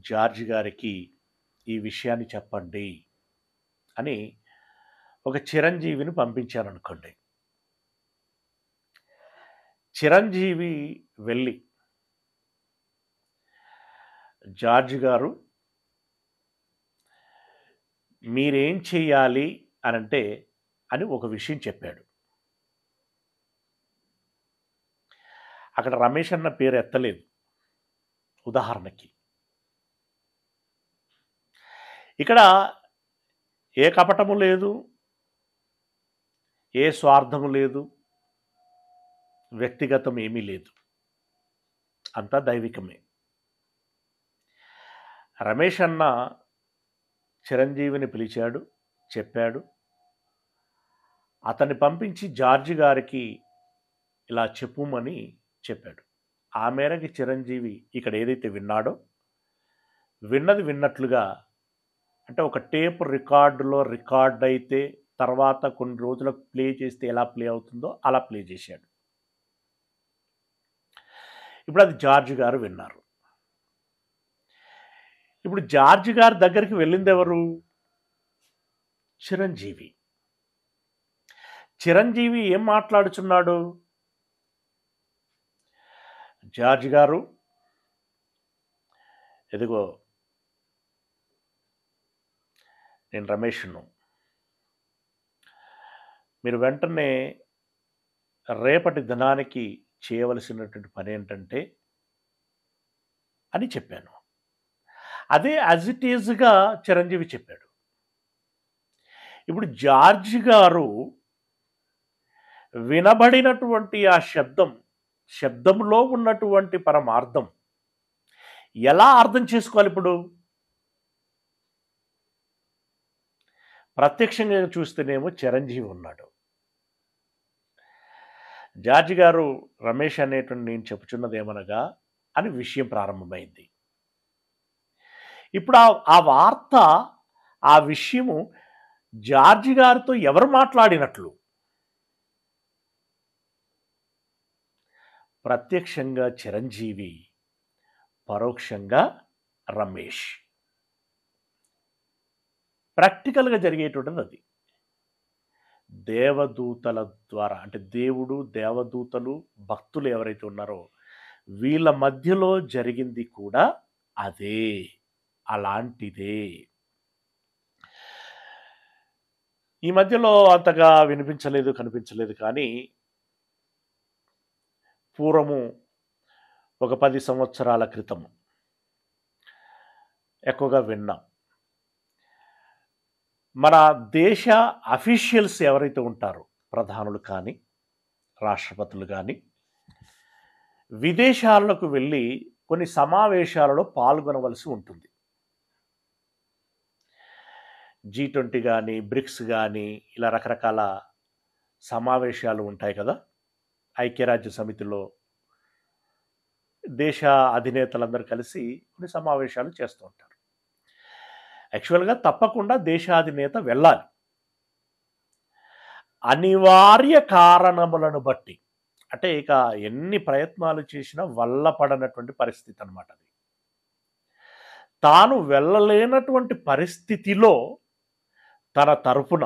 జార్జ్ గారికి ఈ విషయాన్ని చెప్పండి అని ఒక చిరంజీవిని పంపించారనుకోండి. చిరంజీవి వెళ్ళి, జార్జ్ గారు మీరేం చెయ్యాలి అనంటే అని ఒక విషయం చెప్పాడు. అక్కడ రమేష్ అన్న పేరు ఎత్తలేదు ఉదాహరణకి. ఇక్కడ ఏ కపటము లేదు, ఏ స్వార్థము లేదు, వ్యక్తిగతం ఏమీ లేదు, అంతా దైవికమే. రమేష్ అన్న చిరంజీవిని పిలిచాడు, చెప్పాడు. అతన్ని పంపించి జార్జ్ గారికి ఇలా చెప్పుమని చెప్పాడు. ఆ మేరకి చిరంజీవి ఇక్కడ ఏదైతే విన్నాడో విన్నది విన్నట్లుగా, అంటే ఒక టేప్ రికార్డులో రికార్డ్ అయితే తర్వాత కొన్ని రోజులకు ప్లే చేస్తే ఎలా ప్లే అవుతుందో అలా ప్లే చేశాడు. ఇప్పుడు అది జార్జ్ గారు విన్నారు. ఇప్పుడు జార్జ్ గారి దగ్గరికి వెళ్ళింది ఎవరు? చిరంజీవి. చిరంజీవి ఏం మాట్లాడుచున్నాడు? జార్జ్ గారు, ఎదిగో నేను రమేష్ను, మీరు వెంటనే రేపటి దినానికి చేయవలసినటువంటి పని ఏంటంటే అని చెప్పాను. అదే యాజ్ ఇట్ ఈజ్గా చిరంజీవి చెప్పాడు. ఇప్పుడు జార్జ్ గారు వినబడినటువంటి ఆ శబ్దంలో ఉన్నటువంటి పరమార్థం ఎలా అర్థం చేసుకోవాలి? ఇప్పుడు ప్రత్యక్షంగా చూస్తేనేమో చిరంజీవి ఉన్నాడు. జార్జ్ గారు రమేష్ అనేటువంటి నేను చెప్పుచున్నది ఏమనగా అని విషయం ప్రారంభమైంది. ఇప్పుడు ఆ వార్త, ఆ విషయము జార్జ్ గారితో ఎవరు మాట్లాడినట్లు? ప్రత్యక్షంగా చిరంజీవి, పరోక్షంగా రమేష్. ప్రాక్టికల్గా జరిగేటువంటిది అది. దేవదూతల ద్వారా, అంటే దేవుడు, దేవదూతలు, భక్తులు ఎవరైతే ఉన్నారో వీళ్ళ మధ్యలో జరిగింది కూడా అదే, అలాంటిదే. ఈ మధ్యలో అంతగా వినిపించలేదు, కనిపించలేదు, కానీ పూర్వము ఒక 10 సంవత్సరాల క్రితం ఎక్కువగా విన్నాం. మన దేశ అఫీషియల్స్ ఎవరైతే ఉంటారో, ప్రధానులు కానీ రాష్ట్రపతులు కానీ, విదేశాలకు వెళ్ళి కొన్ని సమావేశాలలో పాల్గొనవలసి ఉంటుంది. G20 కానీ, బ్రిక్స్ కానీ, ఇలా రకరకాల సమావేశాలు ఉంటాయి కదా. ఐక్యరాజ్య సమితిలో దేశ అధినేతలందరూ కలిసి కొన్ని సమావేశాలు చేస్తూ ఉంటారు. యాక్చువల్గా తప్పకుండా దేశాధినేత వెళ్ళాలి. అనివార్య కారణములను బట్టి, అంటే ఇక ఎన్ని ప్రయత్నాలు చేసినా వల్ల పడనటువంటి పరిస్థితి అనమాట అది. తాను వెళ్ళలేనటువంటి పరిస్థితిలో తన తరపున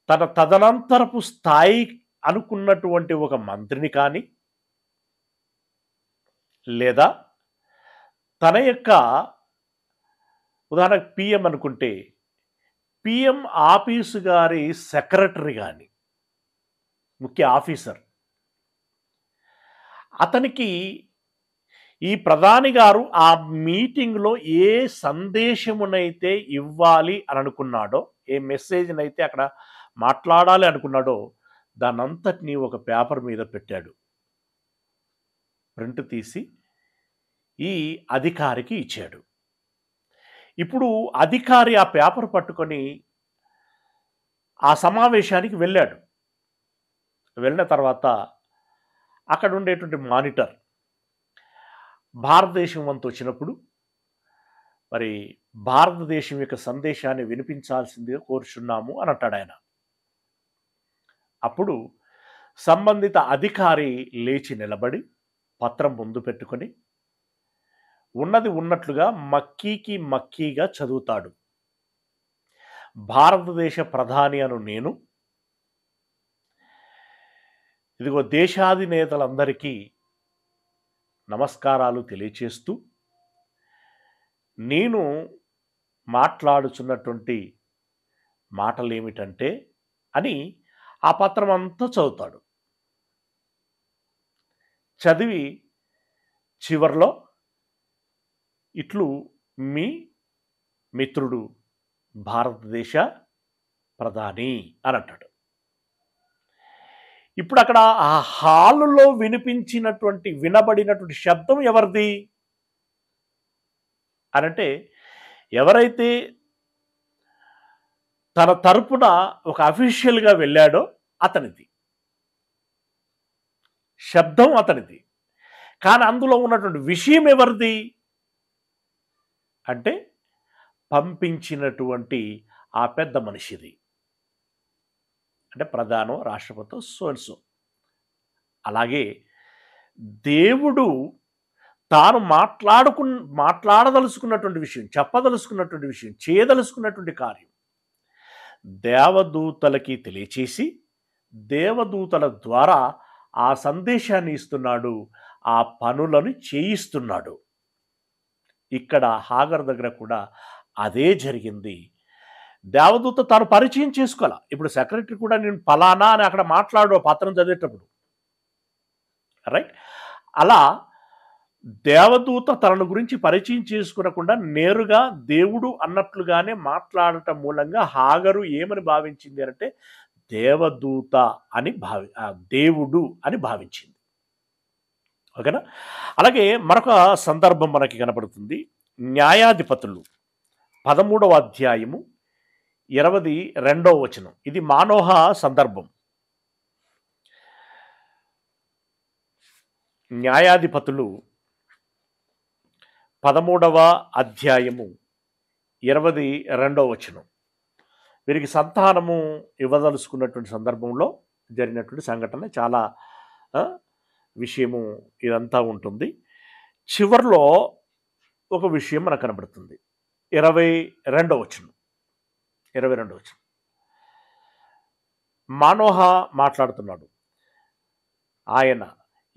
తన తదనంతరపు స్థాయి అనుకున్నటువంటి ఒక మంత్రిని కానీ, లేదా తన యొక్క ఉదాహరణకు పిఎం అనుకుంటే పిఎం ఆఫీసు గారి సెక్రటరీ కానీ, ముఖ్య ఆఫీసర్, అతనికి ఈ ప్రధాని గారు ఆ మీటింగ్లో ఏ సందేశమునైతే ఇవ్వాలి అని అనుకున్నాడో, ఏ మెసేజ్నైతే అక్కడ మాట్లాడాలి అనుకున్నాడో, దానంతటినీ ఒక పేపర్ మీద పెట్టాడు. ప్రింట్ తీసి ఈ అధికారికి ఇచ్చాడు. ఇప్పుడు అధికారి ఆ పేపర్ పట్టుకొని ఆ సమావేశానికి వెళ్ళాడు. వెళ్ళిన తర్వాత అక్కడ ఉండేటువంటి మానిటర్ భారతదేశం వంతు వచ్చినప్పుడు మరి భారతదేశం యొక్క సందేశాన్ని వినిపించాల్సిందిగా కోరుచున్నాము అని అంటాడు ఆయన. అప్పుడు సంబంధిత అధికారి లేచి నిలబడి పత్రం ముందు పెట్టుకొని ఉన్నది ఉన్నట్లుగా మక్కీగా చదువుతాడు. భారతదేశ ప్రధాని అను నేను ఇదిగో దేశాధినేతలందరికీ నమస్కారాలు తెలియచేస్తూ నేను మాట్లాడుచున్నటువంటి మాటలు ఏమిటంటే అని ఆ పత్రం అంతా చదువుతాడు. చదివి చివర్లో ఇట్లు మీ మిత్రుడు భారతదేశ ప్రధాని అని అంటాడు. ఇప్పుడు అక్కడ ఆ హాలులో వినబడినటువంటి శబ్దం ఎవరిది అనంటే, ఎవరైతే తన తరపున ఒక అఫీషియల్గా వెళ్ళాడో అతనిది, శబ్దం అతనిది. కానీ అందులో ఉన్నటువంటి విషయం ఎవరిది అంటే పంపించినటువంటి ఆ పెద్ద మనిషిది, అంటే ప్రధానో రాష్ట్రపతి సోన్సో. అలాగే దేవుడు తాను మాట్లాడదలుచుకున్నటువంటి విషయం, చెప్పదలుచుకున్నటువంటి విషయం, చేయదలుచుకున్నటువంటి కార్యం దేవదూతలకి తెలియచేసి దేవదూతల ద్వారా ఆ సందేశాన్ని ఇస్తున్నాడు, ఆ పనులను చేయిస్తున్నాడు. ఇక్కడ హాగర్ దగ్గర కూడా అదే జరిగింది. దేవదూత తాను పరిచయం చేసుకోవాల. ఇప్పుడు సెక్రటరీ కూడా నేను ఫలానా అని అక్కడ మాట్లాడు పత్రం చదివేటప్పుడు, రైట్? అలా దేవదూత తనను గురించి పరిచయం చేసుకునకుండా నేరుగా దేవుడు అన్నట్లుగానే మాట్లాడటం మూలంగా హాగరు ఏమని భావించింది అంటే దేవదూత అని దేవుడు అని భావించింది. ఓకేనా? అలాగే మరొక సందర్భం మనకి కనపడుతుంది. న్యాయాధిపతులు 13వ అధ్యాయము 22వ వచనం. ఇది మానోహ సందర్భం. న్యాయాధిపతులు 13వ అధ్యాయము 22వ వచనం. వీరికి సంతానము ఇవ్వదలుచుకున్నటువంటి సందర్భంలో జరిగినటువంటి సంఘటన. చాలా విషయము ఇదంతా ఉంటుంది. చివర్లో ఒక విషయం మనకు కనబడుతుంది. 22వ వచనం. మానోహ మాట్లాడుతున్నాడు. ఆయన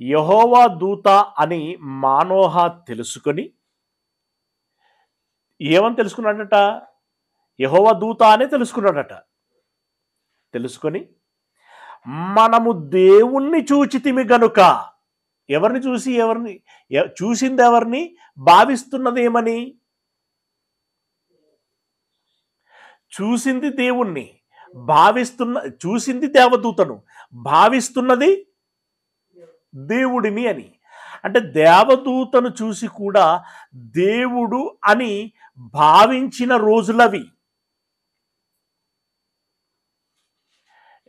యెహోవా దూత అని మానోహ తెలుసుకొని, ఏమని తెలుసుకున్నాడట? యెహోవా దూత అనే తెలుసుకున్నాడట. తెలుసుకొని మనము దేవుణ్ణి చూచితిమి గనుక, ఎవరిని చూసింది ఎవరిని? భావిస్తున్నదేమని? చూసింది దేవుణ్ణి, చూసింది దేవదూతను, భావిస్తున్నది దేవుడిని అని. అంటే దేవదూతను చూసి కూడా దేవుడు అని భావించిన రోజులవి.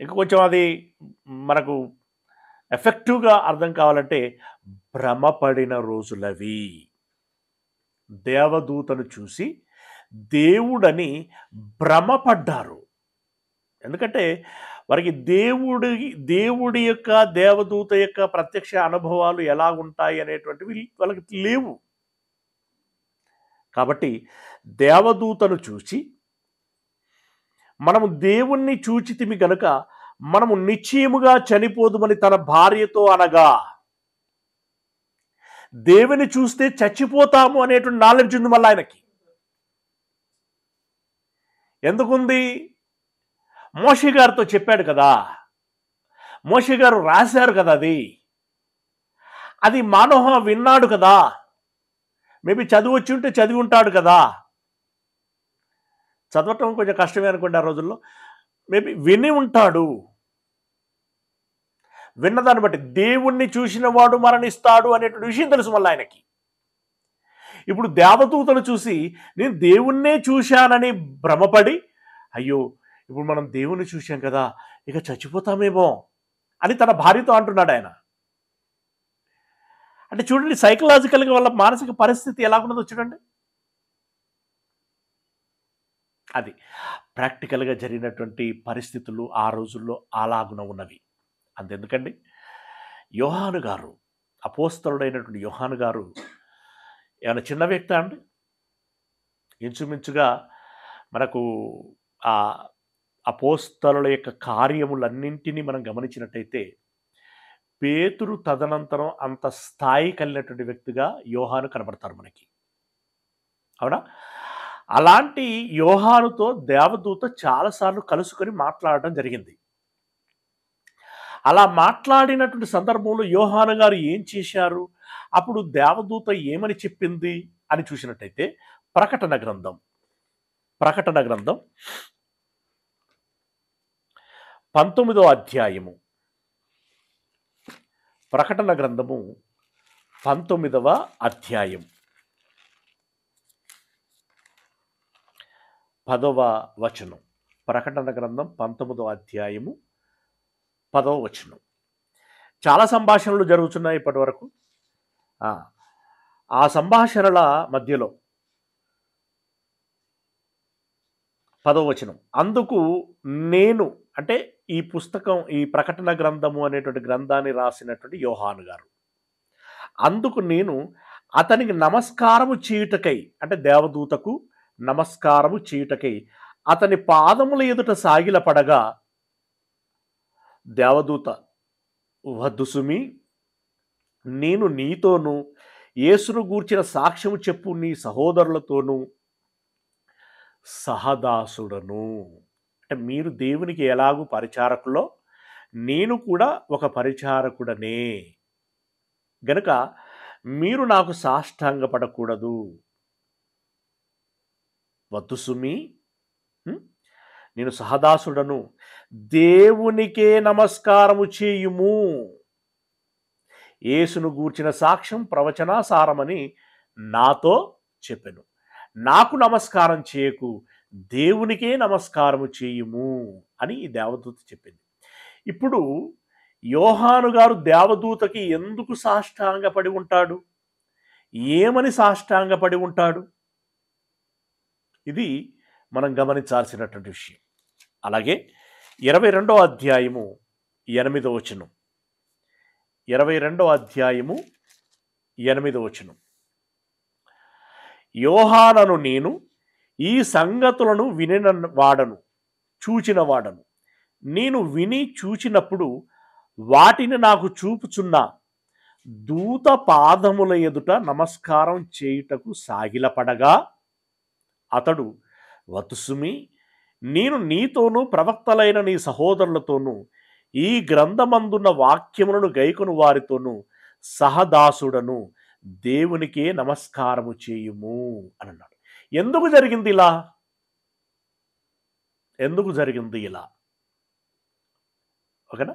ఇంక కొంచెం అది మనకు ఎఫెక్టివ్గా అర్థం కావాలంటే భ్రమపడిన రోజులవి. దేవదూతను చూసి దేవుడని భ్రమపడ్డారు. ఎందుకంటే వారికి దేవుడి యొక్క దేవదూత యొక్క ప్రత్యక్ష అనుభవాలు ఎలా ఉంటాయి అనేటువంటివి వాళ్ళకి లేవు. కాబట్టి దేవదూతను చూచి మనము దేవుణ్ణి చూచితిమి గనుక మనము నిశ్చయముగా చనిపోదుమని తన భార్యతో అనగా, దేవుని చూస్తే చచ్చిపోతాము అనేటువంటి నాలెడ్జ్ ఉంది మళ్ళీ ఆయనకి. ఎందుకుంది? మోషే గారితో చెప్పాడు కదా, మోషే గారు రాశారు కదా, అది మానోహ విన్నాడు కదా, మేబీ చదివి వచ్చి ఉంటే చదివి ఉంటాడు కదా. చదవటం కొంచెం కష్టమే అనుకోండి ఆ రోజుల్లో. మేబీ విని ఉంటాడు. విన్నదాన్ని బట్టి దేవుణ్ణి చూసిన వాడు మరణిస్తాడు అనేటువంటి విషయం తెలుసు మళ్ళీ ఆయనకి. ఇప్పుడు దేవదూతను చూసి నేను దేవుణ్ణే చూశానని భ్రమపడి, అయ్యో ఇప్పుడు మనం దేవుణ్ణి చూశాం కదా, ఇక చచ్చిపోతామేమో అని తన భార్యతో అంటున్నాడు ఆయన. అంటే చూడండి, సైకలాజికల్గా వాళ్ళ మానసిక పరిస్థితి ఎలా ఉన్నదో చూడండి. అది ప్రాక్టికల్గా జరిగినటువంటి పరిస్థితులు ఆ రోజుల్లో అలాగున ఉన్నవి. అంతెందుకండి, యోహాను గారు, అపోస్తలుడైనటువంటి యోహాను గారు ఏమైనా చిన్న వ్యక్తి అండి? ఇంచుమించుగా మనకు ఆ అపోస్తలుల యొక్క కార్యములన్నింటినీ మనం గమనించినట్టయితే పేతురు తదనంతరం అంత స్థాయి కలిగినటువంటి వ్యక్తిగా యోహాను కనబడతారు మనకి, అవునా? అలాంటి యోహానుతో దేవదూత చాలాసార్లు కలుసుకొని మాట్లాడటం జరిగింది. అలా మాట్లాడినటువంటి సందర్భంలో యోహాను గారు ఏం చేశారు, అప్పుడు దేవదూత ఏమని చెప్పింది అని చూసినట్టయితే ప్రకటన గ్రంథం 19వ అధ్యాయము, ప్రకటన గ్రంథము 19వ అధ్యాయం 10వ వచనం. ప్రకటన గ్రంథం 19వ అధ్యాయము 10వ వచనం. చాలా సంభాషణలు జరుగుతున్నాయి ఇప్పటి వరకు. ఆ సంభాషణల మధ్యలో 10వ వచనం, అందుకు నేను, అంటే ఈ పుస్తకం, ఈ ప్రకటన గ్రంథము అనేటువంటి గ్రంథాన్ని రాసినటువంటి యోహాను గారు, అందుకు నేను అతనికి నమస్కారము చేయుటకై, అంటే దేవదూతకు నమస్కారము చేయుటకై అతని పాదముల ఎదుట సాగిలపడగా, దేవదూత, వద్దు సుమి, నేను నీతోనూ యేసును గూర్చిన సాక్ష్యము చెప్పు నీ సహోదరులతోనూ సహదాసుడను. అంటే మీరు దేవునికి ఎలాగూ పరిచారకులో నేను కూడా ఒక పరిచారకుడనే గనుక మీరు నాకు సాష్టాంగపడకూడదు. వద్దు సుమి, నేను సహదాసుడను, దేవునికే నమస్కారము చేయుము. యేసును గూర్చిన సాక్ష్యం ప్రవచనాసారమని నాతో చెప్పెను. నాకు నమస్కారం చేయకు, దేవునికే నమస్కారము చేయుము అని ఈ దేవదూత చెప్పింది. ఇప్పుడు యోహాను గారు దేవదూతకి ఎందుకు సాష్టాంగపడి ఉంటాడు, ఏమని సాష్టాంగపడి ఉంటాడు, ఇది మనం గమనించాల్సినటువంటి విషయం. అలాగే 22వ అధ్యాయము 8వ వచనం, 22వ అధ్యాయము 8వ వచనం, యోహానను నేను ఈ సంగతులను వినిన వాడను, చూచిన వాడను. నేను విని చూచినప్పుడు వాటిని నాకు చూపుచున్న దూత పాదముల ఎదుట నమస్కారం చేయుటకు సాగిలపడగా, అతడు, వత్సుమి, నేను నీతోనూ ప్రవక్తలైన నీ సహోదరులతోనూ ఈ గ్రంథమందున్న వాక్యములను గైకొను వారితోనూ సహదాసుడను, దేవునికే నమస్కారము చేయుము అని అన్నాడు. ఎందుకు జరిగింది ఇలా? ఎందుకు జరిగింది ఇలా? ఓకేనా?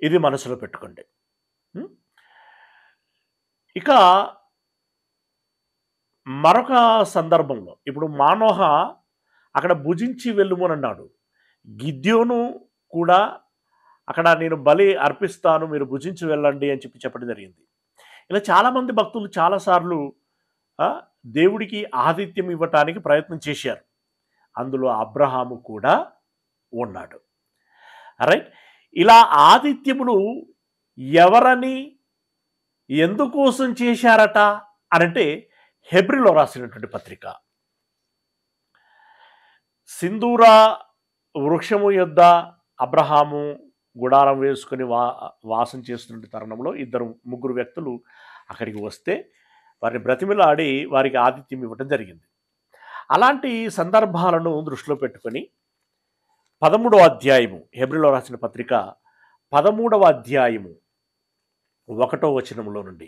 ఇది మనసులో పెట్టుకోండి. ఇక మరొక సందర్భంలో, ఇప్పుడు మానోహ అక్కడ భుజించి వెళ్ళుము అని అన్నాడు. గిద్యోను కూడా అక్కడ నేను బలి అర్పిస్తాను, మీరు భుజించి వెళ్ళండి అని చెప్పడం జరిగింది. ఇలా చాలామంది భక్తులు చాలాసార్లు దేవుడికి ఆతిథ్యం ఇవ్వటానికి ప్రయత్నం చేశారు. అందులో అబ్రహాము కూడా ఉన్నాడు. రైట్. ఇలా ఆతిథ్యములు ఎవరని ఎందుకోసం చేశారట అనంటే హెబ్రీలో రాసినటువంటి పత్రిక. సింధూర వృక్షము యొద్ద అబ్రహాము గుడారం వేసుకుని వాసం చేస్తున్న తరుణంలో ముగ్గురు వ్యక్తులు అక్కడికి వస్తే వారిని బ్రతిమిలాడి వారికి ఆతిథ్యం ఇవ్వడం జరిగింది. అలాంటి సందర్భాలను దృష్టిలో పెట్టుకొని 13వ అధ్యాయము, హెబ్రీలో రాసిన పత్రిక 13వ అధ్యాయము 1వ వచనంలో నుండి,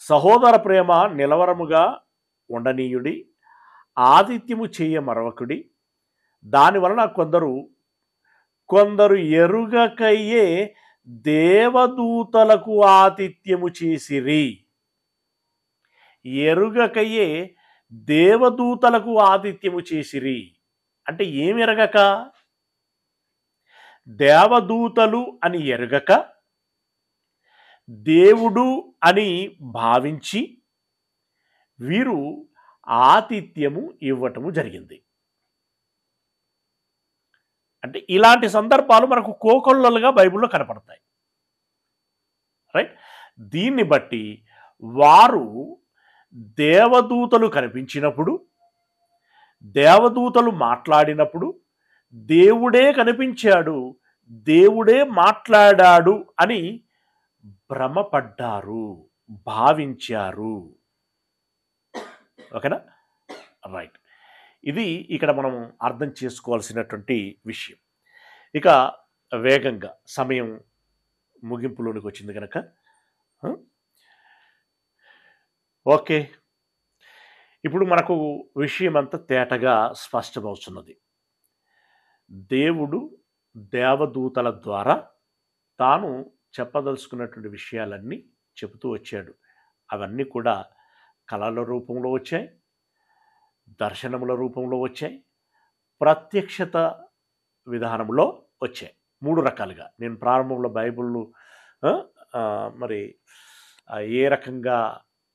సహోదర ప్రేమ నిలవరముగా ఉండనీయుడి, ఆతిథ్యము చేయ మరవకుడి, దానివలన కొందరు ఎరుగకయ్యే దేవదూతలకు ఆతిథ్యము చేసిరి. ఎరుగకయ్యే దేవదూతలకు ఆతిథ్యము చేసిరి అంటే ఏమి ఎరగక? దేవదూతలు అని ఎరగక దేవుడు అని భావించి వీరు ఆతిథ్యము ఇవ్వటము జరిగింది. అంటే ఇలాంటి సందర్భాలు మనకు కోకొల్లలుగా బైబిల్లో కనపడతాయి. రైట్. దీన్ని బట్టి వారు దేవదూతలు కనిపించినప్పుడు, దేవదూతలు మాట్లాడినప్పుడు దేవుడే కనిపించాడు, దేవుడే మాట్లాడాడు అని భ్రమపడ్డారు, భావించారు. ఓకేనా? రైట్. ఇది ఇక్కడ మనం అర్థం చేసుకోవాల్సినటువంటి విషయం. ఇక వేగంగా సమయం ముగింపులోనికి వచ్చింది కనుక ఓకే, ఇప్పుడు మనకు విషయం అంతా తేటగా స్పష్టమవుతున్నది. దేవుడు దేవదూతల ద్వారా తాను చెప్పదలుచుకున్నటువంటి విషయాలన్నీ చెబుతూ వచ్చాడు. అవన్నీ కూడా కళల రూపంలో వచ్చాయి, దర్శనముల రూపంలో వచ్చాయి, ప్రత్యక్షత విధానంలో వచ్చాయి. 3 రకాలుగా నేను ప్రారంభంలో బైబిల్ మరి ఏ రకంగా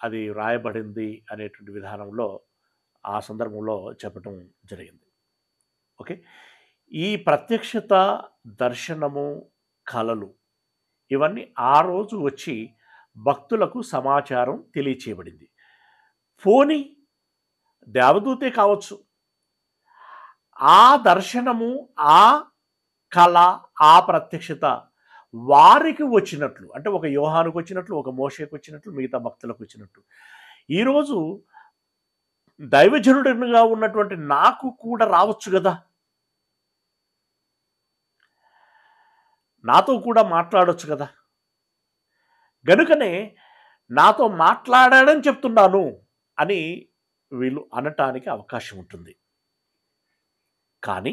అది రాయబడింది అనేటువంటి విధానంలో ఆ సందర్భంలో చెప్పటం జరిగింది. ఓకే. ఈ ప్రత్యక్షత, దర్శనము, కళలు ఇవన్నీ ఆ రోజు వచ్చి భక్తులకు సమాచారం తెలియచేయబడింది. పోనీ దేవదూతే కావచ్చు, ఆ దర్శనము, ఆ కళ, ఆ ప్రత్యక్షత వారికి వచ్చినట్లు, అంటే ఒక యోహానుకు వచ్చినట్లు, ఒక మోషేకు వచ్చినట్లు, మిగతా భక్తులకు వచ్చినట్లు ఈరోజు దైవజనుడిగా ఉన్నటువంటి నాకు కూడా రావచ్చు కదా, నాతో కూడా మాట్లాడవచ్చు కదా. గనుకనే నాతో మాట్లాడాడని చెప్తున్నాను అని వీళ్ళు అనటానికి అవకాశం ఉంటుంది. కానీ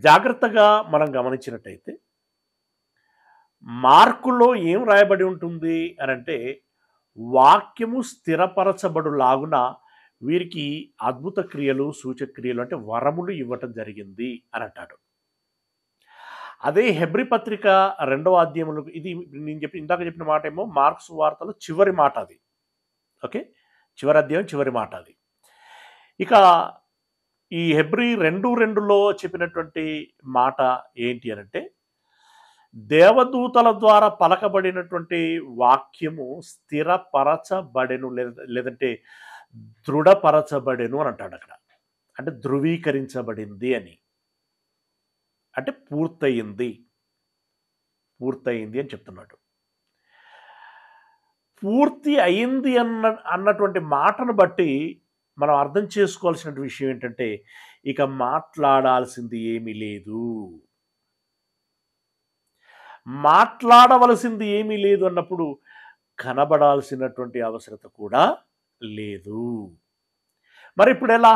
జాగ్రత్తగా మనం గమనించినట్టయితే మార్కులో ఏం రాయబడి ఉంటుంది అనంటే, వాక్యము స్థిరపరచబడులాగున వీరికి అద్భుత క్రియలు, సూచక్రియలు అంటే వరములు ఇవ్వటం జరిగింది అని అంటాడు. అదే హెబ్రీ పత్రిక 2వ అధ్యాయంలో, ఇది నేను ఇందాక చెప్పిన మాట ఏమో మార్క్స్ వార్తలో చివరి మాట అది. ఓకే, చివరి అధ్యాయం చివరి మాట అది. ఇక ఈ హెబ్రీ 2:2లో చెప్పినటువంటి మాట ఏంటి అనంటే, దేవదూతల ద్వారా పలకబడినటువంటి వాక్యము స్థిరపరచబడెను, లేదంటే దృఢపరచబడెను అని అంటాడు అక్కడ. అంటే ధృవీకరించబడింది అని, అంటే పూర్తయింది అని చెప్తున్నాడు. పూర్తి అయింది అన్నటువంటి మాటను బట్టి మనం అర్థం చేసుకోవాల్సిన విషయం ఏంటంటే, ఇక మాట్లాడాల్సింది ఏమీ లేదు. మాట్లాడవలసింది ఏమీ లేదు అన్నప్పుడు కనబడాల్సినటువంటి అవసరత కూడా లేదు. మరి ఇప్పుడు ఎలా?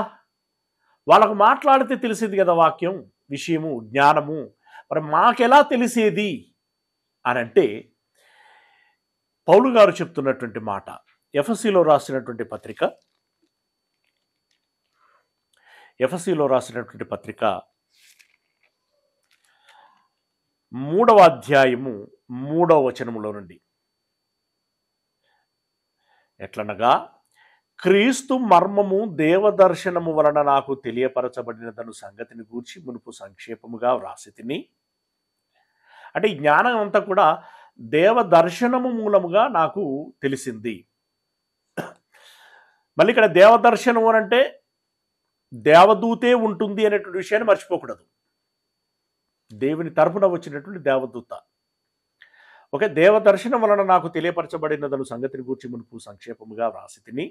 వాళ్ళకు మాట్లాడితే తెలిసేది కదా వాక్యం, విషయము, జ్ఞానము. మరి మాకెలా తెలిసేది అనంటే, పౌలు గారు చెప్తున్నటువంటి మాట ఎఫెసీలో రాసినటువంటి పత్రిక 3వ అధ్యాయము 3వ వచనములో నుండి. ఎట్లనగా, క్రీస్తు మర్మము దేవదర్శనము వలన నాకు తెలియపరచబడినదను సంగతిని గూర్చి మునుపు సంక్షేపముగా వ్రాసి తిని. అంటే ఈ జ్ఞానం అంతా కూడా దేవదర్శనము మూలముగా నాకు తెలిసింది. మళ్ళీ ఇక్కడ దేవదర్శనం అని అంటే దేవదూతే ఉంటుంది అనేటువంటి విషయాన్ని మర్చిపోకూడదు. దేవుని తరపున వచ్చినటువంటి దేవదూత. ఓకే, దేవదర్శనం వలన నాకు తెలియపరచబడినదను సంగతిని గూర్చి మునుపు సంక్షేపముగా వ్రాసి తిని.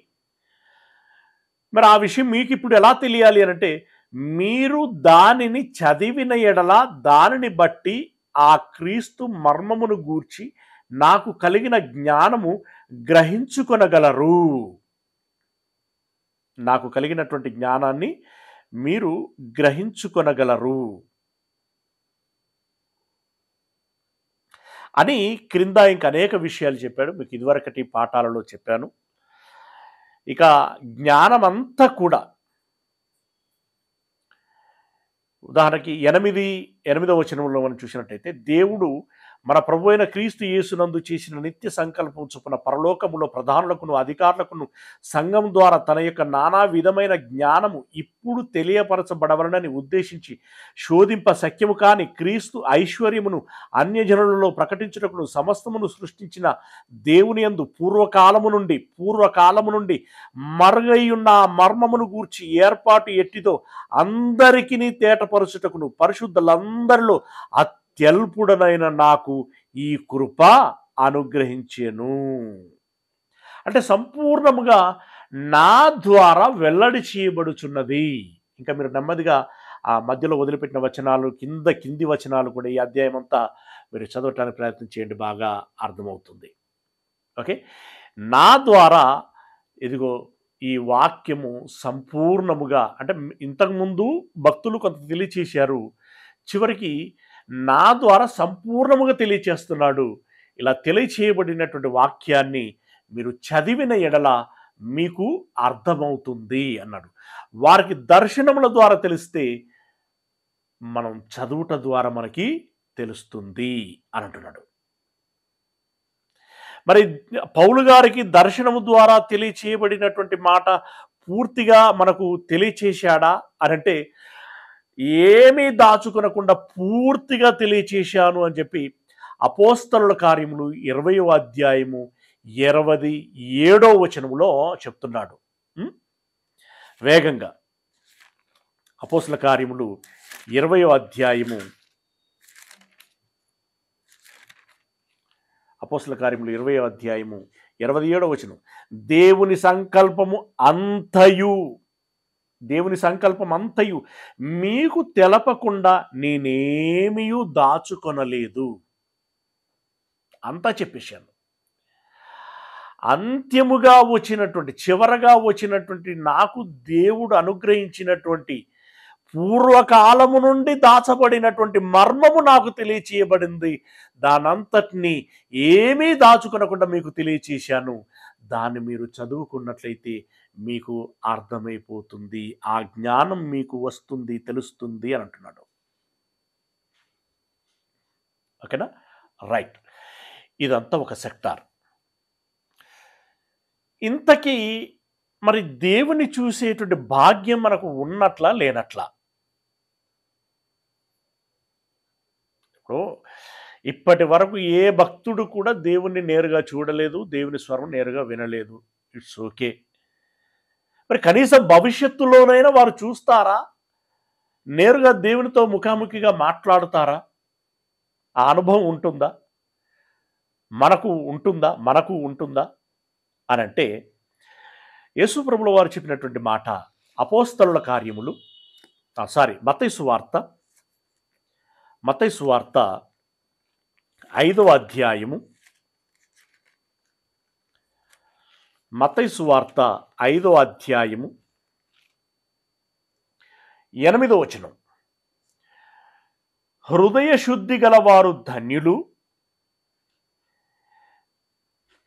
మరి ఆ విషయం మీకు ఇప్పుడు ఎలా తెలియాలి అనంటే, మీరు దానిని చదివిన ఎడల దానిని బట్టి ఆ క్రీస్తు మర్మమును గూర్చి నాకు కలిగిన జ్ఞానము గ్రహించుకొనగలరు. నాకు కలిగినటువంటి జ్ఞానాన్ని మీరు గ్రహించుకొనగలరు అని క్రింద ఇంక అనేక విషయాలు చెప్పాడు. మీకు ఇదివరకటి పాఠాలలో చెప్పాను. ఇక జ్ఞానమంతా కూడా ఉదాహరణకి 8వ వచనంలో మనం చూసినట్టయితే, దేవుడు మన ప్రభు అయిన క్రీస్తు యేసునందు చేసిన నిత్య సంకల్పం చొప్పున పరలోకములో ప్రధానులకును అధికారులకును సంఘం ద్వారా తన యొక్క నానా విధమైన జ్ఞానము ఇప్పుడు తెలియపరచబడవలనని ఉద్దేశించి శోధింప శక్యము కాని క్రీస్తు ఐశ్వర్యమును అన్యజనులలో ప్రకటించుటకును సమస్తమును సృష్టించిన దేవుని యందు పూర్వకాలము నుండి మరుగైయున్న మర్మమును గూర్చి ఏర్పాటు ఎట్టిదో అందరికీ తేటపరచుటకును పరిశుద్ధులందరిలో అత్యల్పుడనైన నాకు ఈ కృప అనుగ్రహించెను. అంటే సంపూర్ణముగా నా ద్వారా వెల్లడి చేయబడుచున్నది. ఇంకా మీరు నెమ్మదిగా ఆ మధ్యలో వదిలిపెట్టిన వచనాలు కింది వచనాలు కూడా ఈ అధ్యాయం అంతా మీరు చదవటానికి ప్రయత్నం చేయండి, బాగా అర్థమవుతుంది. ఓకే, నా ద్వారా ఇదిగో ఈ వాక్యము సంపూర్ణముగా, అంటే ఇంతకుముందు భక్తులు కొంత తెలియచేశారు, చివరికి నా ద్వారా సంపూర్ణముగా తెలియచేస్తున్నాడు. ఇలా తెలియచేయబడినటువంటి వాక్యాన్ని మీరు చదివిన ఎడల మీకు అర్థమవుతుంది అన్నాడు. వారికి దర్శనముల ద్వారా తెలిస్తే మనం చదువుట ద్వారా మనకి తెలుస్తుంది అని అంటున్నాడు. మరి పౌలు గారికి దర్శనము ద్వారా తెలియచేయబడినటువంటి మాట పూర్తిగా మనకు తెలియచేశాడా అనంటే, ఏమీ దాచుకొనకుండా పూర్తిగా తెలియచేశాను అని చెప్పి అపోస్తలుల కార్యములు 20వ అధ్యాయము 27వ వచనములో చెప్తున్నాడు. వేగంగా అపోస్తలుల కార్యములు 20వ అధ్యాయము అపోస్తలుల కార్యములు 20వ అధ్యాయము 27వ వచనం, దేవుని సంకల్పం అంతయు మీకు తెలపకుండా నేనేమీ దాచుకొనలేదు. అంతా చెప్పేశాను. చివరగా వచ్చినటువంటి నాకు దేవుడు అనుగ్రహించినటువంటి పూర్వకాలము నుండి దాచబడినటువంటి మర్మము నాకు తెలియచేయబడింది. దానంతటినీ ఏమీ దాచుకొనకుండా మీకు తెలియచేశాను. దాన్ని మీరు చదువుకున్నట్లయితే మీకు అర్థమైపోతుంది, ఆ జ్ఞానం మీకు వస్తుంది, తెలుస్తుంది అని అంటున్నాడు. ఓకేనా, రైట్. ఇదంతా ఒక సెక్టార్. ఇంతకీ మరి దేవుని చూసేటువంటి భాగ్యం మనకు ఉన్నట్లా లేనట్లా? ఇప్పటి వరకు ఏ భక్తుడు కూడా దేవుణ్ణి నేరుగా చూడలేదు, దేవుని స్వరం నేరుగా వినలేదు. It's okay. మరి కనీసం భవిష్యత్తులోనైనా వారు చూస్తారా? నేరుగా దేవునితో ముఖాముఖిగా మాట్లాడుతారా? ఆ అనుభవం ఉంటుందా? మనకు ఉంటుందా అని అంటే, యేసు ప్రభువుల వారు చెప్పినటువంటి మాట అపోస్తలుల కార్యములు మత్తయి సువార్త 5వ అధ్యాయము 8వ వచనం, హృదయ శుద్ధి గల వారు ధన్యులు,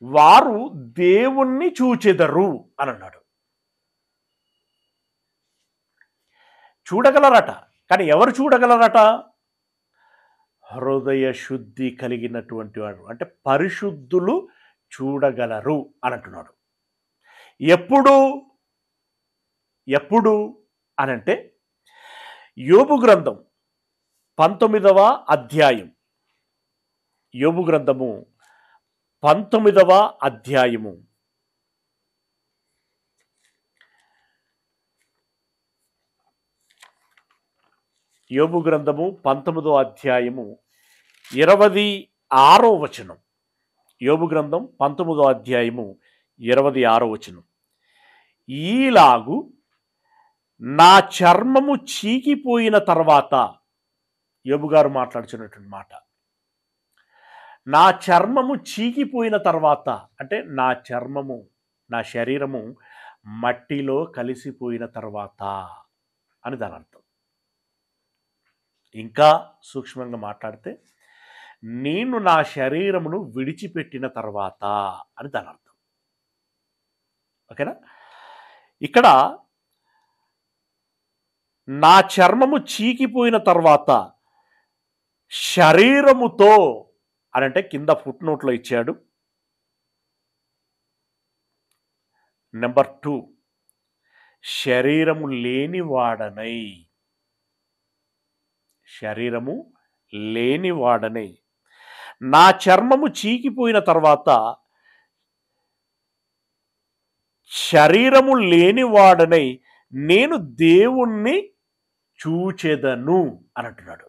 వారు దేవుణ్ణి చూచెదరు అని అన్నాడు. చూడగలరట, కానీ ఎవరు చూడగలరట? హృదయ శుద్ధి కలిగినటువంటి వాడు, అంటే పరిశుద్ధులు చూడగలరు అని అంటున్నాడు. ఎప్పుడు ఎప్పుడు అనంటే యోబు గ్రంథం 19వ అధ్యాయం, యోబు గ్రంథము 19వ అధ్యాయము యోబు గ్రంథము 19వ అధ్యాయము 26వ వచనం. యోబు గ్రంథం 19వ అధ్యాయము 26వ వచనం. ఈలాగు నా చర్మము చీకిపోయిన తర్వాత, యోబు గారు మాట్లాడుతున్నటువంటి మాట, నా చర్మము చీకిపోయిన తర్వాత అంటే నా చర్మము, నా శరీరము మట్టిలో కలిసిపోయిన తర్వాత అని దాని అర్థం. ఇంకా సూక్ష్మంగా మాట్లాడితే నేను నా శరీరమును విడిచిపెట్టిన తర్వాత అని దాని అర్థం. ఓకేనా? ఇక్కడ నా చర్మము చీకిపోయిన తర్వాత శరీరముతో అనంటే కింద ఫుట్ నోట్లో ఇచ్చాడు. నెంబర్ 2, శరీరము లేనివాడనై, శరీరము లేనివాడనై, నా చర్మము చీకిపోయిన తర్వాత శరీరము లేనివాడనై నేను దేవుణ్ణి చూచెదను అని అంటున్నాడు.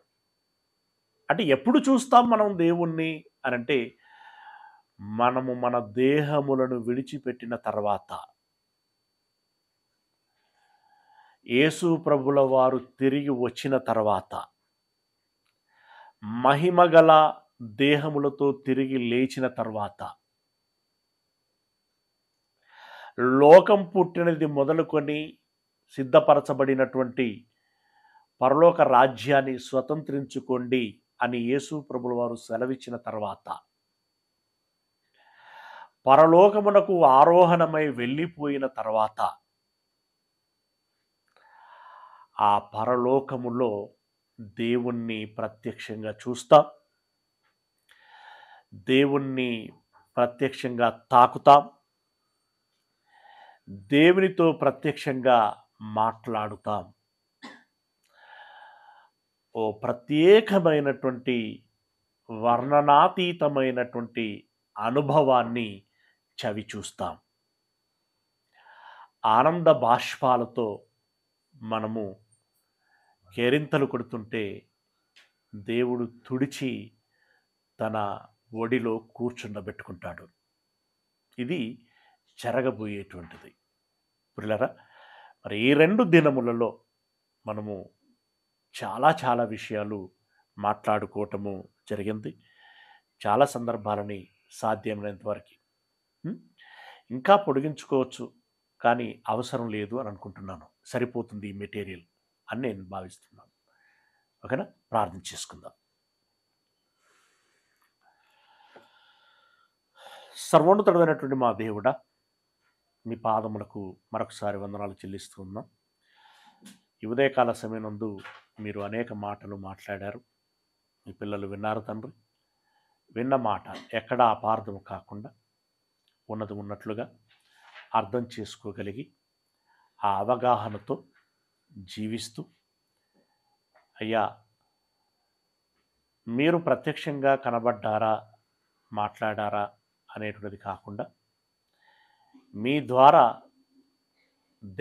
అంటే ఎప్పుడు చూస్తాం మనం దేవుణ్ణి అనంటే మనము మన దేహములను విడిచిపెట్టిన తర్వాత, యేసు ప్రభుల వారు తిరిగి వచ్చిన తర్వాత, మహిమగల దేహములతో తిరిగి లేచిన తర్వాత, లోకం పుట్టినది మొదలుకొని సిద్ధపరచబడినటువంటి పరలోక రాజ్యాన్ని స్వతంత్రించుకోండి అని యేసు ప్రభుల వారు సెలవిచ్చిన తర్వాత, పరలోకమునకు ఆరోహణమై వెళ్ళిపోయిన తర్వాత, ఆ పరలోకములో దేవుణ్ణి ప్రత్యక్షంగా చూస్తాం, దేవుణ్ణి ప్రత్యక్షంగా తాకుతాం, దేవునితో ప్రత్యక్షంగా మాట్లాడుతాం. ఓ ప్రత్యేకమైనటువంటి వర్ణనాతీతమైనటువంటి అనుభవాన్ని చవి చూస్తాం. ఆనంద బాష్పాలతో మనము కేరింతలు కొడుతుంటే దేవుడు తుడిచి తన ఒడిలో కూర్చుండబెట్టుకుంటాడు. ఇది జరగబోయేటువంటిది. ప్రియులారా, మరి ఈ 2 దినములలో మనము చాలా విషయాలు మాట్లాడుకోవటము జరిగింది. చాలా సందర్భాలని సాధ్యమైనంత వరకు ఇంకా పొడిగించుకోవచ్చు, కానీ అవసరం లేదు అని అనుకుంటున్నాను. సరిపోతుంది ఈ మెటీరియల్ అని నేను భావిస్తున్నాను. ఓకేనా? ప్రార్థన చేసుకుందాం. సర్వోన్నతుడైనటువంటి మా దేవుడా, మీ పాదములకు మరొకసారి వందనాలు చెల్లిస్తూ ఉన్నాం. ఈ ఉదయకాల సమయనందు మీరు అనేక మాటలు మాట్లాడారు. మీ పిల్లలు విన్నారు తండ్రి. విన్న మాట ఎక్కడా అపార్థం కాకుండా ఉన్నది ఉన్నట్లుగా అర్థం చేసుకోగలిగి ఆ అవగాహనతో జీవిస్తూ, అయ్యా మీరు ప్రత్యక్షంగా కనబడ్డారా, మాట్లాడారా అనేటువంటిది కాకుండా మీ ద్వారా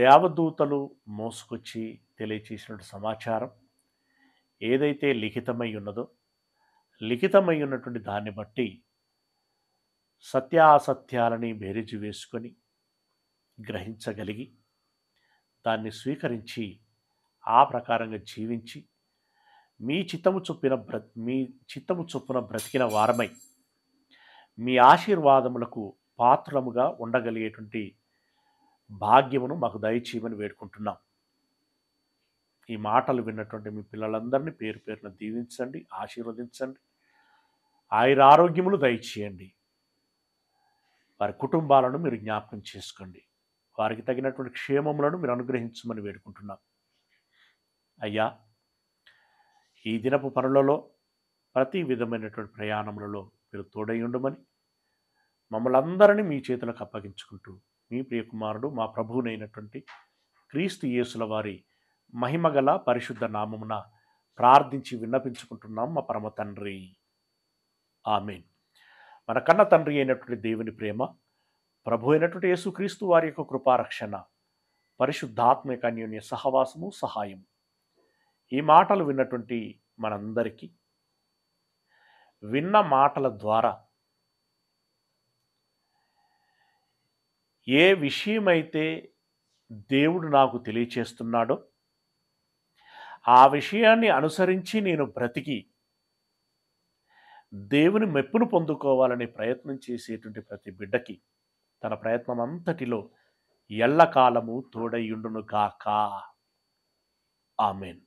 దేవదూతలు మోసుకొచ్చి తెలియచేసినటువంటి సమాచారం ఏదైతే లిఖితమై ఉన్నదో, లిఖితమై ఉన్నటువంటి దాన్ని బట్టి సత్యాసత్యాలని బేరీజు వేసుకొని గ్రహించగలిగి దాన్ని స్వీకరించి ఆ ప్రకారంగా జీవించి మీ చిత్తము చొప్పున బ్రతికిన వారమై మీ ఆశీర్వాదములకు పాత్రముగా ఉండగలిగేటువంటి భాగ్యమును మాకు దయచేయమని వేడుకుంటున్నాం. ఈ మాటలు విన్నటువంటి మీ పిల్లలందరినీ పేరు పేరున దీవించండి, ఆశీర్వదించండి, ఆయురారోగ్యములు దయచేయండి. వారి కుటుంబాలను మీరు జ్ఞాపకం చేసుకోండి. వారికి తగినటువంటి క్షేమములను మీరు అనుగ్రహించమని వేడుకుంటున్నాం. అయ్యా, ఈ దినపు పనులలో ప్రతి విధమైనటువంటి ప్రయాణములలో మీరు తోడై ఉండమని మమ్మల్ని అందరినీ మీ చేతులకు అప్పగించుకుంటూ మీ ప్రియకుమారుడు మా ప్రభువునైనటువంటి క్రీస్తు యేసుల వారి మహిమగల పరిశుద్ధ నామమున ప్రార్థించి విన్నపించుకుంటున్నాం మా పరమ తండ్రి. ఆమేన్. మన కన్న తండ్రి అయినటువంటి దేవుని ప్రేమ, ప్రభు అయినటువంటి యేసుక్రీస్తు వారి యొక్క కృపారక్షణ, పరిశుద్ధాత్మిక అన్యోన్య సహవాసము, సహాయం ఈ మాటలు విన్నటువంటి మనందరికీ విన్న మాటల ద్వారా ఏ విషయమైతే దేవుడు నాకు తెలియచేస్తున్నాడో ఆ విషయాన్ని అనుసరించి నేను బ్రతికి దేవుని మెప్పును పొందుకోవాలనే ప్రయత్నం చేసేటువంటి ప్రతి బిడ్డకి తన ప్రయత్నం అంతటిలో ఎల్లకాలము తోడైయుండును గాక. ఆమెన్.